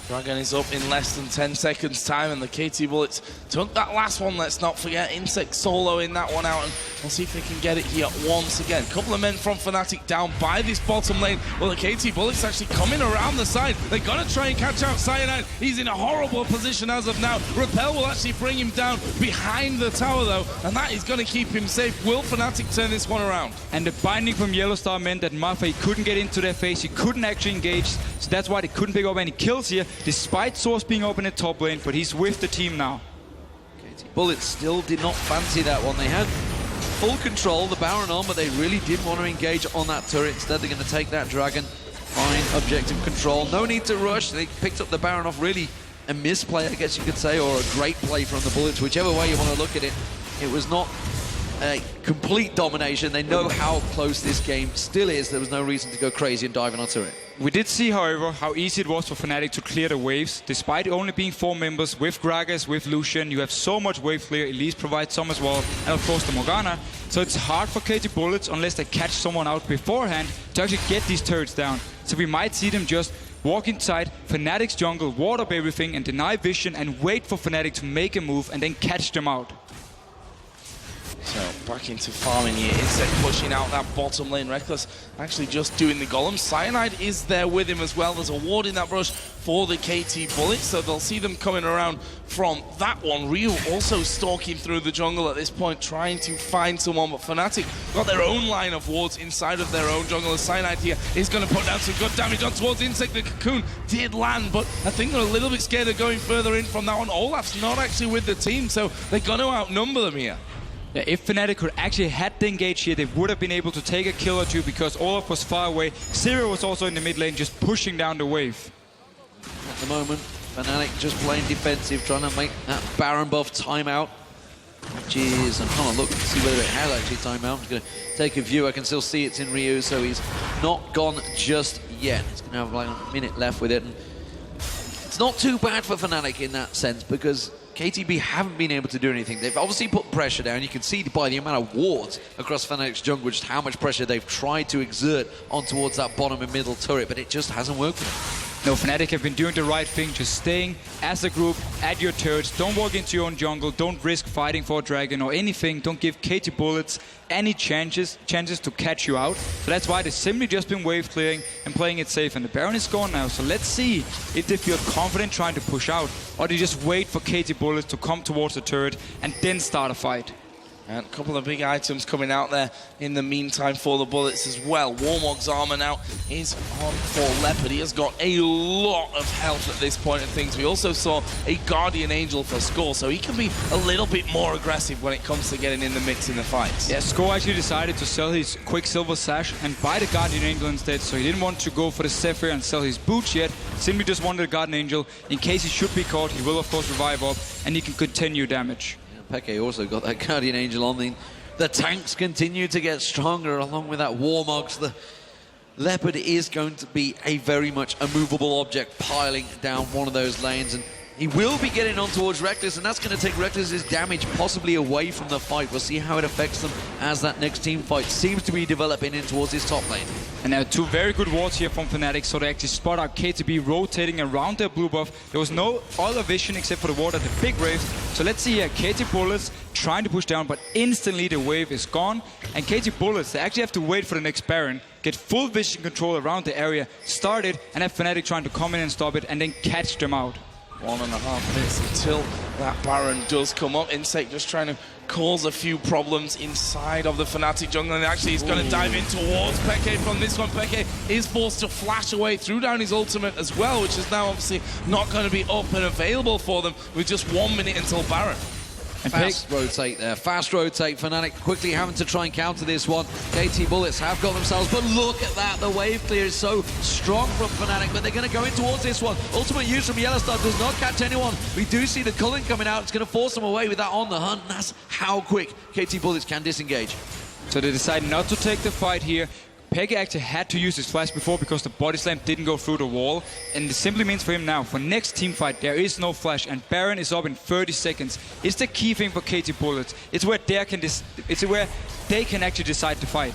Speaker 3: Dragon is up in less than 10 seconds time, and the KT Bullets took that last one. Let's not forget Insect solo in that one out, and we'll see if they can get it here once again. Couple of men from Fnatic down by this bottom lane. Well, the KT Bullets actually coming around the side. They're gonna try and catch out Cyanide. He's in a horrible position as of now. Repel will actually bring him down behind the tower though, and that is gonna keep him safe. Will Fnatic turn this one around?
Speaker 1: And the binding from Yellow Star meant that Mafa couldn't get into their face. He couldn't actually engage, so that's why they couldn't pick up any kills here, despite Source being open in top lane, but he's with the team now.
Speaker 2: KT Bullets still did not fancy that one. They had full control, the Baron on, but they really didn't want to engage on that turret. Instead, they're going to take that Dragon. Fine objective control. No need to rush. They picked up the Baron off really a misplay, I guess you could say, or a great play from the Bullets, whichever way you want to look at it. It was not a complete domination. They know how close this game still is. There was no reason to go crazy and dive in onto it.
Speaker 1: We did see, however, how easy it was for Fnatic to clear the waves. Despite only being 4 members, with Gragas, with Lucian, you have so much wave clear. Elise provides some as well, and of course the Morgana. So it's hard for KT Bullets, unless they catch someone out beforehand, to actually get these turrets down. So we might see them just walk inside Fnatic's jungle, ward up everything, and deny vision, and wait for Fnatic to make a move, and then catch them out.
Speaker 3: So back into farming here. Insect pushing out that bottom lane. Reckless actually just doing the golem. Cyanide is there with him as well. There's a ward in that brush for the KT Bullets, so they'll see them coming around from that one. Ryu also stalking through the jungle at this point, trying to find someone, but Fnatic got their own line of wards inside of their own jungle. Cyanide here is going to put down some good damage on towards Insect. The cocoon did land, but I think they're a little bit scared of going further in from that one. Olaf's not actually with the team, so they're going to outnumber them here.
Speaker 1: Yeah, if Fnatic could actually had the engage here, they would have been able to take a kill or two, because Olaf was far away. Sivir was also in the mid lane, just pushing down the wave.
Speaker 2: At the moment, Fnatic just playing defensive, trying to make that Baron buff timeout. Which is, I'm trying to look and see whether it has actually timeout. I'm just going to take a view. I can still see it's in Ryu, so he's not gone just yet. He's going to have like a minute left with it. And it's not too bad for Fnatic in that sense, because KTB haven't been able to do anything. They've obviously put pressure down. You can see by the amount of wards across Fnatic's jungle just how much pressure they've tried to exert on towards that bottom and middle turret, but it just hasn't worked for them.
Speaker 1: No, Fnatic have been doing the right thing, just staying as a group at your turrets. Don't walk into your own jungle. Don't risk fighting for a dragon or anything. Don't give KT Bullets any chances to catch you out. So that's why they've simply just been wave clearing and playing it safe. And the Baron is gone now. So let's see if they feel confident trying to push out, or they just wait for KT Bullets to come towards the turret and then start a fight.
Speaker 3: And a couple of big items coming out there in the meantime for the Bullets as well. Warmog's armor now is on for Leopard. He has got a lot of health at this point of things. We also saw a Guardian Angel for Score, so he can be a little bit more aggressive when it comes to getting in the mix in the fights.
Speaker 1: Yeah, Score actually decided to sell his Quicksilver Sash and buy the Guardian Angel instead, so he didn't want to go for the Sivir and sell his boots yet. Simply just wanted the Guardian Angel. In case he should be caught, he will of course revive up and he can continue damage.
Speaker 2: Peke also got that Guardian Angel on. The tanks continue to get stronger along with that Warmogs. The Leopard is going to be a very much a movable object piling down one of those lanes, and he will be getting on towards Reckless, and that's going to take Reckless's damage possibly away from the fight. We'll see how it affects them as that next team fight seems to be developing in towards his top lane.
Speaker 1: And now two very good wards here from Fnatic, so they actually spot out KTB rotating around their blue buff. There was no other vision except for the ward at the big wave. So let's see here, KT Bullets trying to push down, but instantly the wave is gone. And KT Bullets, they actually have to wait for the next Baron, get full vision control around the area, start it, and have Fnatic trying to come in and stop it, and then catch them out.
Speaker 3: 1.5 minutes until that Baron does come up. Insect just trying to cause a few problems inside of the Fnatic jungle, and actually he's going to dive in towards Peke from this one. Peke is forced to flash away, threw down his ultimate as well, which is now obviously not going to be up and available for them with just 1 minute until Baron.
Speaker 2: And fast rotate there, fast rotate. Fnatic quickly having to try and counter this one. KT Bullets have got themselves, but look at that, the wave clear is so strong from Fnatic, but they're going to go in towards this one. Ultimate use from Yellowstar does not catch anyone. We do see the culling coming out, it's going to force them away with that on the hunt, and that's how quick KT Bullets can disengage.
Speaker 1: So they decide not to take the fight here. Peke actually had to use his flash before because the body slam didn't go through the wall, and it simply means for him now, for next team fight, there is no flash, and Baron is up in 30 seconds. It's the key thing for KT Bullets. It's where they can actually decide to fight.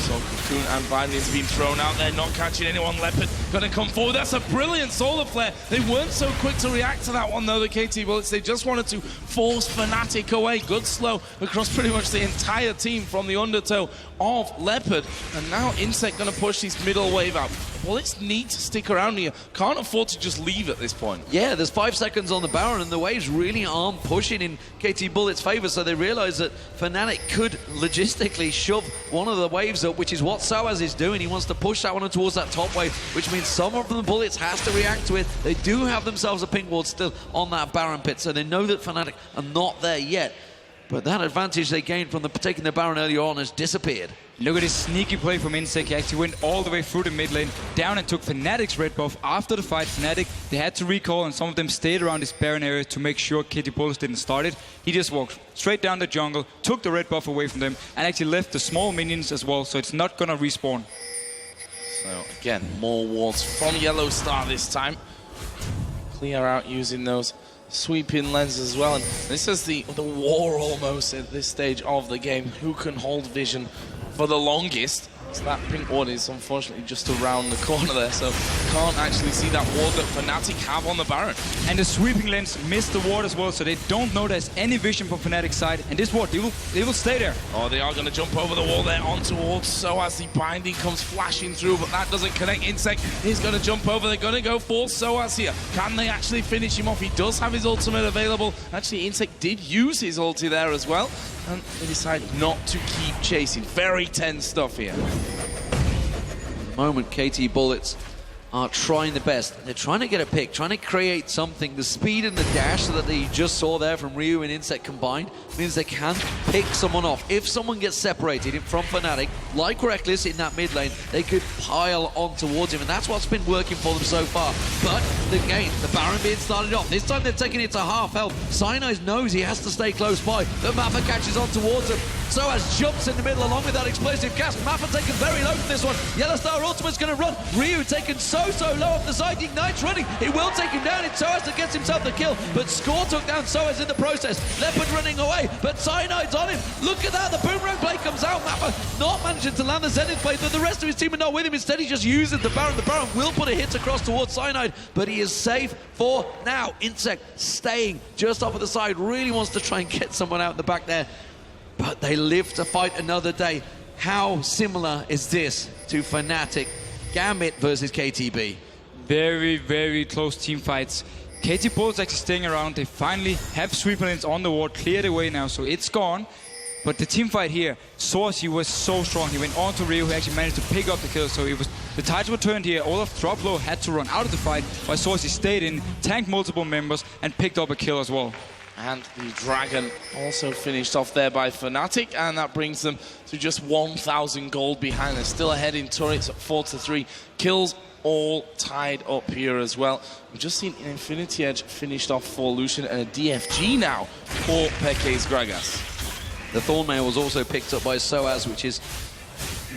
Speaker 3: So Cocoon and Binding's been thrown out there, not catching anyone. Leopard going to come forward. That's a brilliant solar flare. They weren't so quick to react to that one though, the KT Bullets. They just wanted to force Fnatic away. Good slow across pretty much the entire team from the undertow of Leopard. And now Insect going to push this middle wave out. Bullets need to stick around here. Can't afford to just leave at this point.
Speaker 2: Yeah, there's 5 seconds on the Baron, and the waves really aren't pushing in KT Bullets' favor, so they realize that Fnatic could logistically shove one of the waves up, which is what Sawaz is doing. He wants to push that one towards that top wave, which means some of the Bullets has to react to it. They do have themselves a pink ward still on that Baron pit, so they know that Fnatic are not there yet. But that advantage they gained from taking the Baron earlier on has disappeared.
Speaker 1: Look at this sneaky play from Insect. He actually went all the way through the mid lane, down and took Fnatic's red buff. After the fight, Fnatic, they had to recall, and some of them stayed around this Baron area to make sure KT Bullets didn't start it. He just walked straight down the jungle, took the red buff away from them, and actually left the small minions as well, so it's not gonna respawn.
Speaker 3: So again, more wards from Yellowstar this time. Clear out using those sweeping lenses as well, and this is the war almost at this stage of the game. Who can hold vision for the longest? So that pink ward is unfortunately just around the corner there, so can't actually see that ward that Fnatic have on the Baron.
Speaker 1: And the sweeping lens missed the ward as well, so they don't know there's any vision from Fnatic's side. And this ward, they will stay there.
Speaker 3: Oh, they are going to jump over the wall there on towards, so as the binding comes flashing through, but that doesn't connect. Insect is going to jump over. They're going to go for Soaz here. Can they actually finish him off? He does have his ultimate available. Actually, Insect did use his ulti there as well, and they decide not to keep chasing. Very tense stuff here.
Speaker 2: At the moment, KT Bullets are trying the best. They're trying to get a pick, trying to create something. The speed and the dash that they just saw there from Ryu and Insect combined means they can pick someone off. If someone gets separated from Fnatic, like Reckless in that mid lane, they could pile on towards him, and that's what's been working for them so far. But the Baron being started off. This time they're taking it to half health. Cyanide knows he has to stay close by. The Mappa catches on towards him. Soaz jumps in the middle along with that explosive gas. Mappa taken very low from this one. Yellow Star Ultimate's going to run. Ryu taken so low off the side. Ignite's running. It will take him down. It's Soaz that gets himself the kill, but Score took down Soaz in the process. Leopard running away, but Cyanide's on him. Look at that. The boomerang blade comes out. Mappa not managing to land the Zenith blade, but the rest of his team are not with him. Instead, he just uses the Baron. The Baron will put a hit across towards Cyanide, but he is safe for now. Insect staying just off of the side. Really wants to try and get someone out in the back there, but they live to fight another day. How similar is this to Fnatic? Gambit versus KTB.
Speaker 1: Very, very close team fights. KT Bullets actually staying around. They finally have sweeper lanes on the ward, cleared away now, so it's gone. But the team fight here, Source, he was so strong. He went on to Rio, who actually managed to pick up the kill. So it was the tides were turned here. Olaf dropped low, had to run out of the fight, while Source stayed in, tanked multiple members, and picked up a kill as well.
Speaker 3: And the Dragon also finished off there by Fnatic, and that brings them to just 1,000 gold behind. They're still ahead in turrets at 4-3. Kills all tied up here as well. We've just seen an Infinity Edge finished off for Lucian and a DFG now for Peke's Gragas.
Speaker 2: The Thornmail was also picked up by Soaz, which is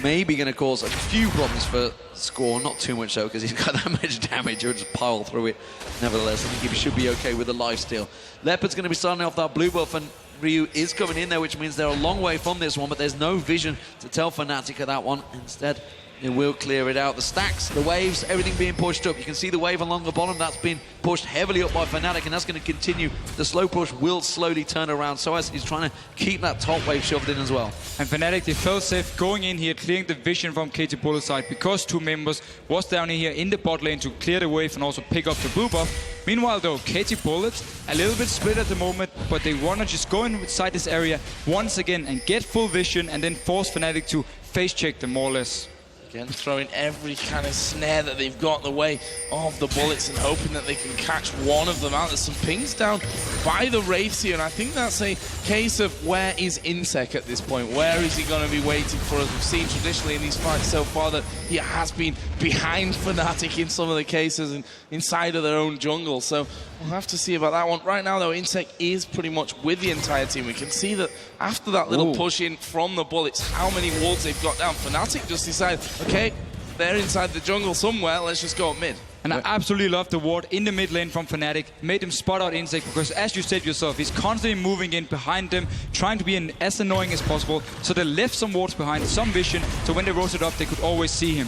Speaker 2: maybe going to cause a few problems for Score. Not too much so, because he's got that much damage. He'll just pile through it. Nevertheless, I think he should be okay with the lifesteal. Leopard's going to be starting off that blue buff, and Ryu is coming in there, which means they're a long way from this one, but there's no vision to tell Fnatic of that one. Instead, they will clear it out. The stacks, the waves, everything being pushed up. You can see the wave along the bottom. That's been pushed heavily up by Fnatic, and that's going to continue. The slow push will slowly turn around. So as he's trying to keep that top wave shoved in as well.
Speaker 1: And Fnatic, they felt safe going in here, clearing the vision from KT Bullet's side, because two members was down in here in the bot lane to clear the wave and also pick up the blue buff. Meanwhile, though, KT Bullets a little bit split at the moment, but they want to just go inside this area once again and get full vision and then force Fnatic to face check them more or less.
Speaker 3: Again, throwing every kind of snare that they've got in the way of the bullets and hoping that they can catch one of them out. There's some pings down by the Wraiths here, and I think that's a case of where is Insec at this point? Where is he going to be waiting for us? We've seen traditionally in these fights so far that he has been behind Fnatic in some of the cases and inside of their own jungle, so we'll have to see about that one. Right now, though, Insec is pretty much with the entire team. We can see that after that little push in from the bullets, how many wards they've got down. Fnatic just decided, okay, they're inside the jungle somewhere, let's just go up mid.
Speaker 1: And I absolutely love the ward in the mid lane from Fnatic. Made him spot out Insect because, as you said yourself, he's constantly moving in behind them, trying to be as annoying as possible. So they left some wards behind, some vision, so when they rotated up, they could always see him.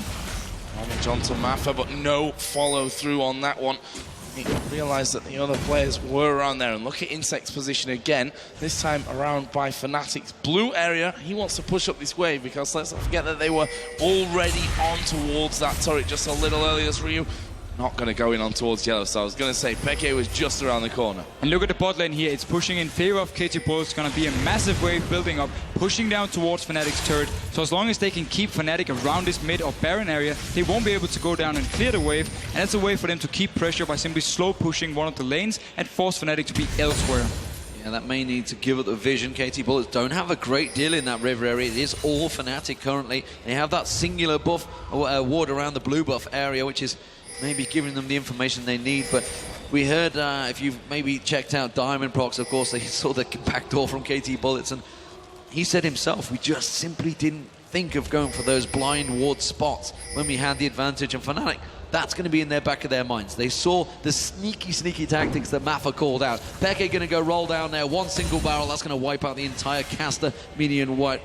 Speaker 3: Damage onto Maffa, but no follow through on that one. He realised that the other players were around there, and look at Insect's position again, this time around by Fnatic's blue area. He wants to push up this wave because let's not forget that they were already on towards that turret just a little earlier as Ryu. Not going to go in on towards yellow, so I was going to say Peke was just around the corner.
Speaker 1: And look at the bot lane here, it's pushing in favor of KT Bullets. It's going to be a massive wave building up, pushing down towards Fnatic's turret. So as long as they can keep Fnatic around this mid or Baron area, they won't be able to go down and clear the wave. And that's a way for them to keep pressure by simply slow pushing one of the lanes and force Fnatic to be elsewhere.
Speaker 2: Yeah, that may need to give it the vision. KT Bullets don't have a great deal in that river area. It is all Fnatic currently. They have that singular buff ward around the blue buff area, which is maybe giving them the information they need. But we heard, if you've maybe checked out Diamond Prox, of course, they saw the backdoor from KT Bullets, and he said himself, we just simply didn't think of going for those blind ward spots when we had the advantage. And Fnatic, that's going to be in their back of their minds. They saw the sneaky tactics that Maffa called out. Peke going to go roll down there, one single barrel, that's going to wipe out the entire caster minion white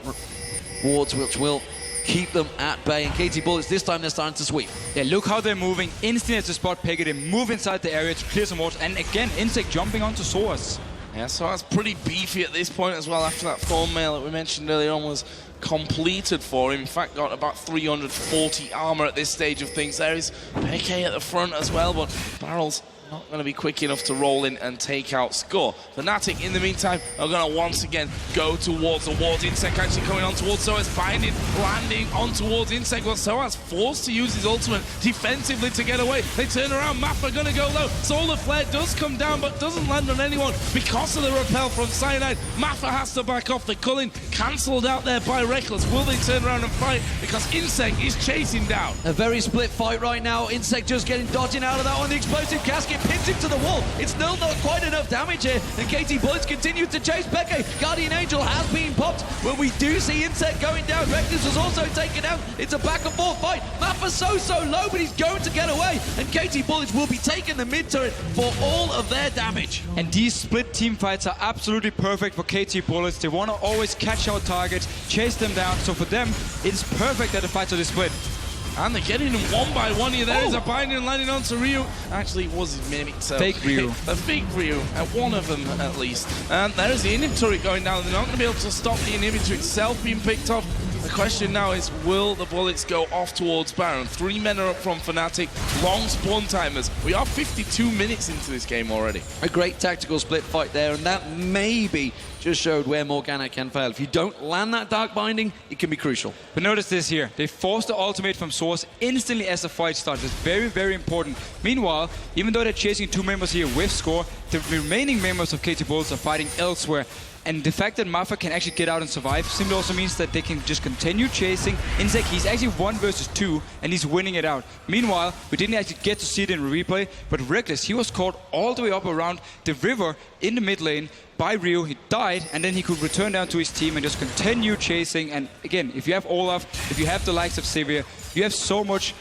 Speaker 2: wards, which will keep them at bay. And KT Bullets, this time they're starting to sweep.
Speaker 1: Yeah, look how they're moving. Instantly to spot Peke, they move inside the area to clear some wards. And again, Insect jumping onto Source.
Speaker 3: Yeah, so that's pretty beefy at this point as well, after that Thornmail that we mentioned earlier on was completed for him. In fact, got about 340 armor at this stage of things. There is Peke at the front as well, but barrels not going to be quick enough to roll in and take out Score. Fnatic, in the meantime, are going to once again go towards the wards. Insect actually coming on towards Soaz, binding, landing on towards Insect, but Soaz forced to use his ultimate defensively to get away. They turn around, Mappa going to go low. Solar Flare does come down, but doesn't land on anyone because of the repel from Cyanide. Mappa has to back off. The culling cancelled out there by Reckless. Will they turn around and fight? Because Insect is chasing down.
Speaker 2: A very split fight right now. Insect just dodging out of that one. The explosive casket pins him to the wall. It's still not quite enough damage here, and KT Bullets continue to chase Peke. Guardian Angel has been popped, but we do see Insect going down. Reckless was also taken out. It's a back and forth fight. Mappa's so low, but he's going to get away, and KT Bullets will be taking the mid turret for all of their damage.
Speaker 1: And these split team fights are absolutely perfect for KT Bullets. They want to always catch out targets, chase them down. So for them, it's perfect that the fights are this split.
Speaker 3: And they're getting him one by one here. There is a binding landing onto Ryu. Actually, it was his mimic. So
Speaker 1: fake Ryu.
Speaker 3: A fake Ryu, one of them at least. And there is the inhib turret going down. They're not going to be able to stop the inhibitor itself being picked up. The question now is, will the Bullets go off towards Baron? 3 men are up from Fnatic, long spawn timers. We are 52 minutes into this game already.
Speaker 2: A great tactical split fight there, and that maybe just showed where Morgana can fail. If you don't land that Dark Binding, it can be crucial.
Speaker 1: But notice this here. They forced the ultimate from Source instantly as the fight starts. It's very, very important. Meanwhile, even though they're chasing 2 members here with score, the remaining members of KT Bullets are fighting elsewhere. And the fact that Mafia can actually get out and survive simply also means that they can just continue chasing. Insect, he's actually 1 versus 2, and he's winning it out. Meanwhile, we didn't actually get to see it in replay, but Reckless, he was caught all the way up around the river in the mid lane by Ryu. He died, and then he could return down to his team and just continue chasing. And again, if you have Olaf, if you have the likes of Sivir, you have so much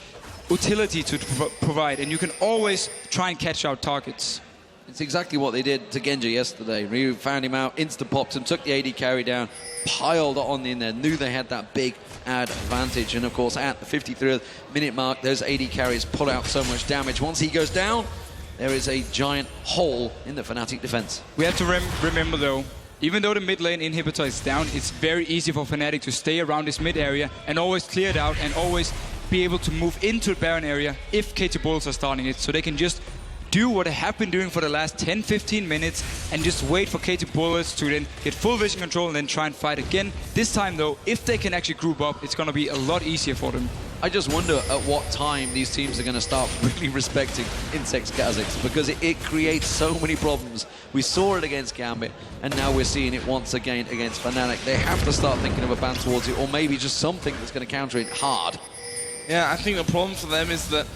Speaker 1: utility to provide, and you can always try and catch out targets.
Speaker 2: It's exactly what they did to Genji yesterday. Ryu found him out, insta-popped him, took the AD carry down, piled on in there, knew they had that big advantage. And of course, at the 53rd minute mark, those AD carries put out so much damage. Once he goes down, there is a giant hole in the Fnatic defense.
Speaker 1: We have to remember though, even though the mid lane inhibitor is down, it's very easy for Fnatic to stay around this mid area and always clear it out and always be able to move into the Baron area if KT Bullets are starting it. So they can just do what they have been doing for the last 10-15 minutes and just wait for KT Bullets to then get full vision control and then try and fight again. This time though, if they can actually group up, it's going to be a lot easier for them.
Speaker 2: I just wonder at what time these teams are going to start really respecting Insect's Kha'zix, because it creates so many problems. We saw it against Gambit, and now we're seeing it once again against Fnatic. They have to start thinking of a ban towards it, or maybe just something that's going to counter it hard.
Speaker 3: Yeah, I think the problem for them is that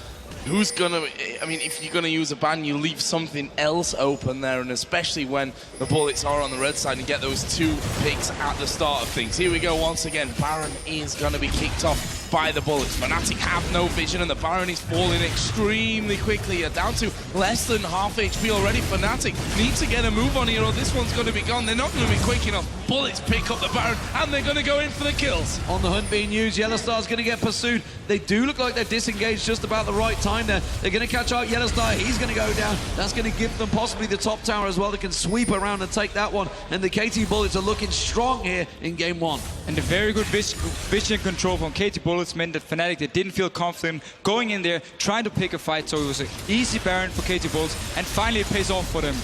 Speaker 3: who's gonna, I mean, if you're gonna use a ban, you leave something else open there, and especially when the Bullets are on the red side and get those 2 picks at the start of things. Here we go once again. Baron is gonna be kicked off by the Bullets. Fnatic have no vision, and the Baron is falling extremely quickly. Down to less than half HP already. Fnatic need to get a move on here, or this one's gonna be gone. They're not gonna be quick enough. Bullets pick up the Baron, and they're gonna go in for the kills.
Speaker 2: On the hunt being used, Yellowstar's gonna get pursued. They do look like they're disengaged just about the right time there. They're going to catch out Yellowstar. He's going to go down. That's going to give them possibly the top tower as well. They can sweep around and take that one. And the KT Bullets are looking strong here in game 1.
Speaker 1: And the very good vision control from KT Bullets meant that Fnatic, they didn't feel confident going in there, trying to pick a fight. So it was an easy Baron for KT Bullets. And finally it pays off for them.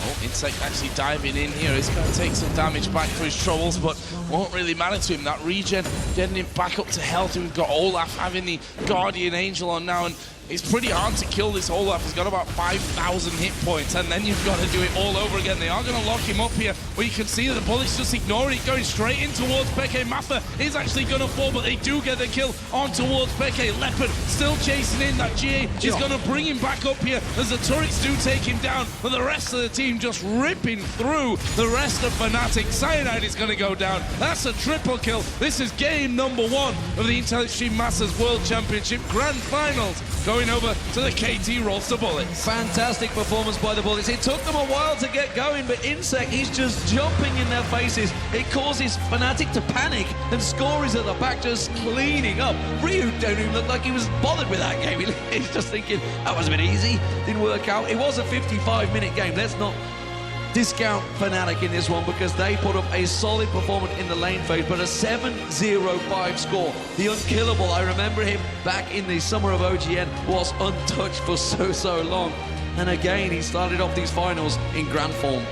Speaker 3: Oh, Insect actually diving in here. He's going to take some damage back for his troubles, but won't really matter to him. That regen, getting him back up to health. We've got Olaf having the Guardian Angel on now, and it's pretty hard to kill this Olaf. He's got about 5,000 hit points, and then you've got to do it all over again. They are going to lock him up here, where you can see that the Bullets just ignoring it, going straight in towards Peke. Matha is actually going to fall, but they do get the kill on towards Peke. Leopard still chasing in. That GA is going to bring him back up here as the turrets do take him down, but the rest of the team just ripping through the rest of Fnatic. Cyanide is going to go down. That's a triple kill. This is game number 1 of the Intelligent Extreme Masters World Championship Grand Finals, going over to the KT Rolster Bullets.
Speaker 2: Fantastic performance by the Bullets. It took them a while to get going, but Insect, he's just jumping in their faces. It causes Fnatic to panic, and Score is at the back just cleaning up. Ryu don't even look like he was bothered with that game. He's just thinking, that was a bit easy, didn't work out. It was a 55-minute game. Let's not discount Fnatic in this one, because they put up a solid performance in the lane phase, but a 7-0-5 score. The unkillable, I remember him back in the summer of OGN, was untouched for so long. And again, he started off these finals in grand form.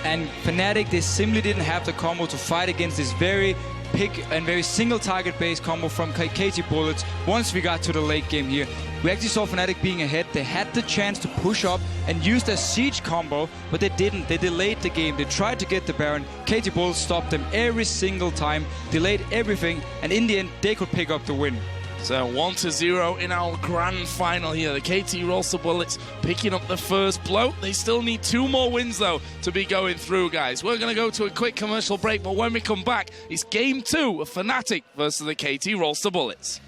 Speaker 1: And Fnatic, they simply didn't have the combo to fight against this very pick and very single target based combo from KT Bullets. Once we got to the late game here, we actually saw Fnatic being ahead. They had the chance to push up and use their siege combo, but they didn't. They delayed the game. They tried to get the Baron. KT Bullets stopped them every single time, delayed everything, and in the end, they could pick up the win.
Speaker 3: So 1-0 in our grand final here. The KT Rolster Bullets picking up the first blow. They still need 2 more wins, though, to be going through, guys. We're going to go to a quick commercial break, but when we come back, it's Game 2 of Fnatic versus the KT Rolster Bullets.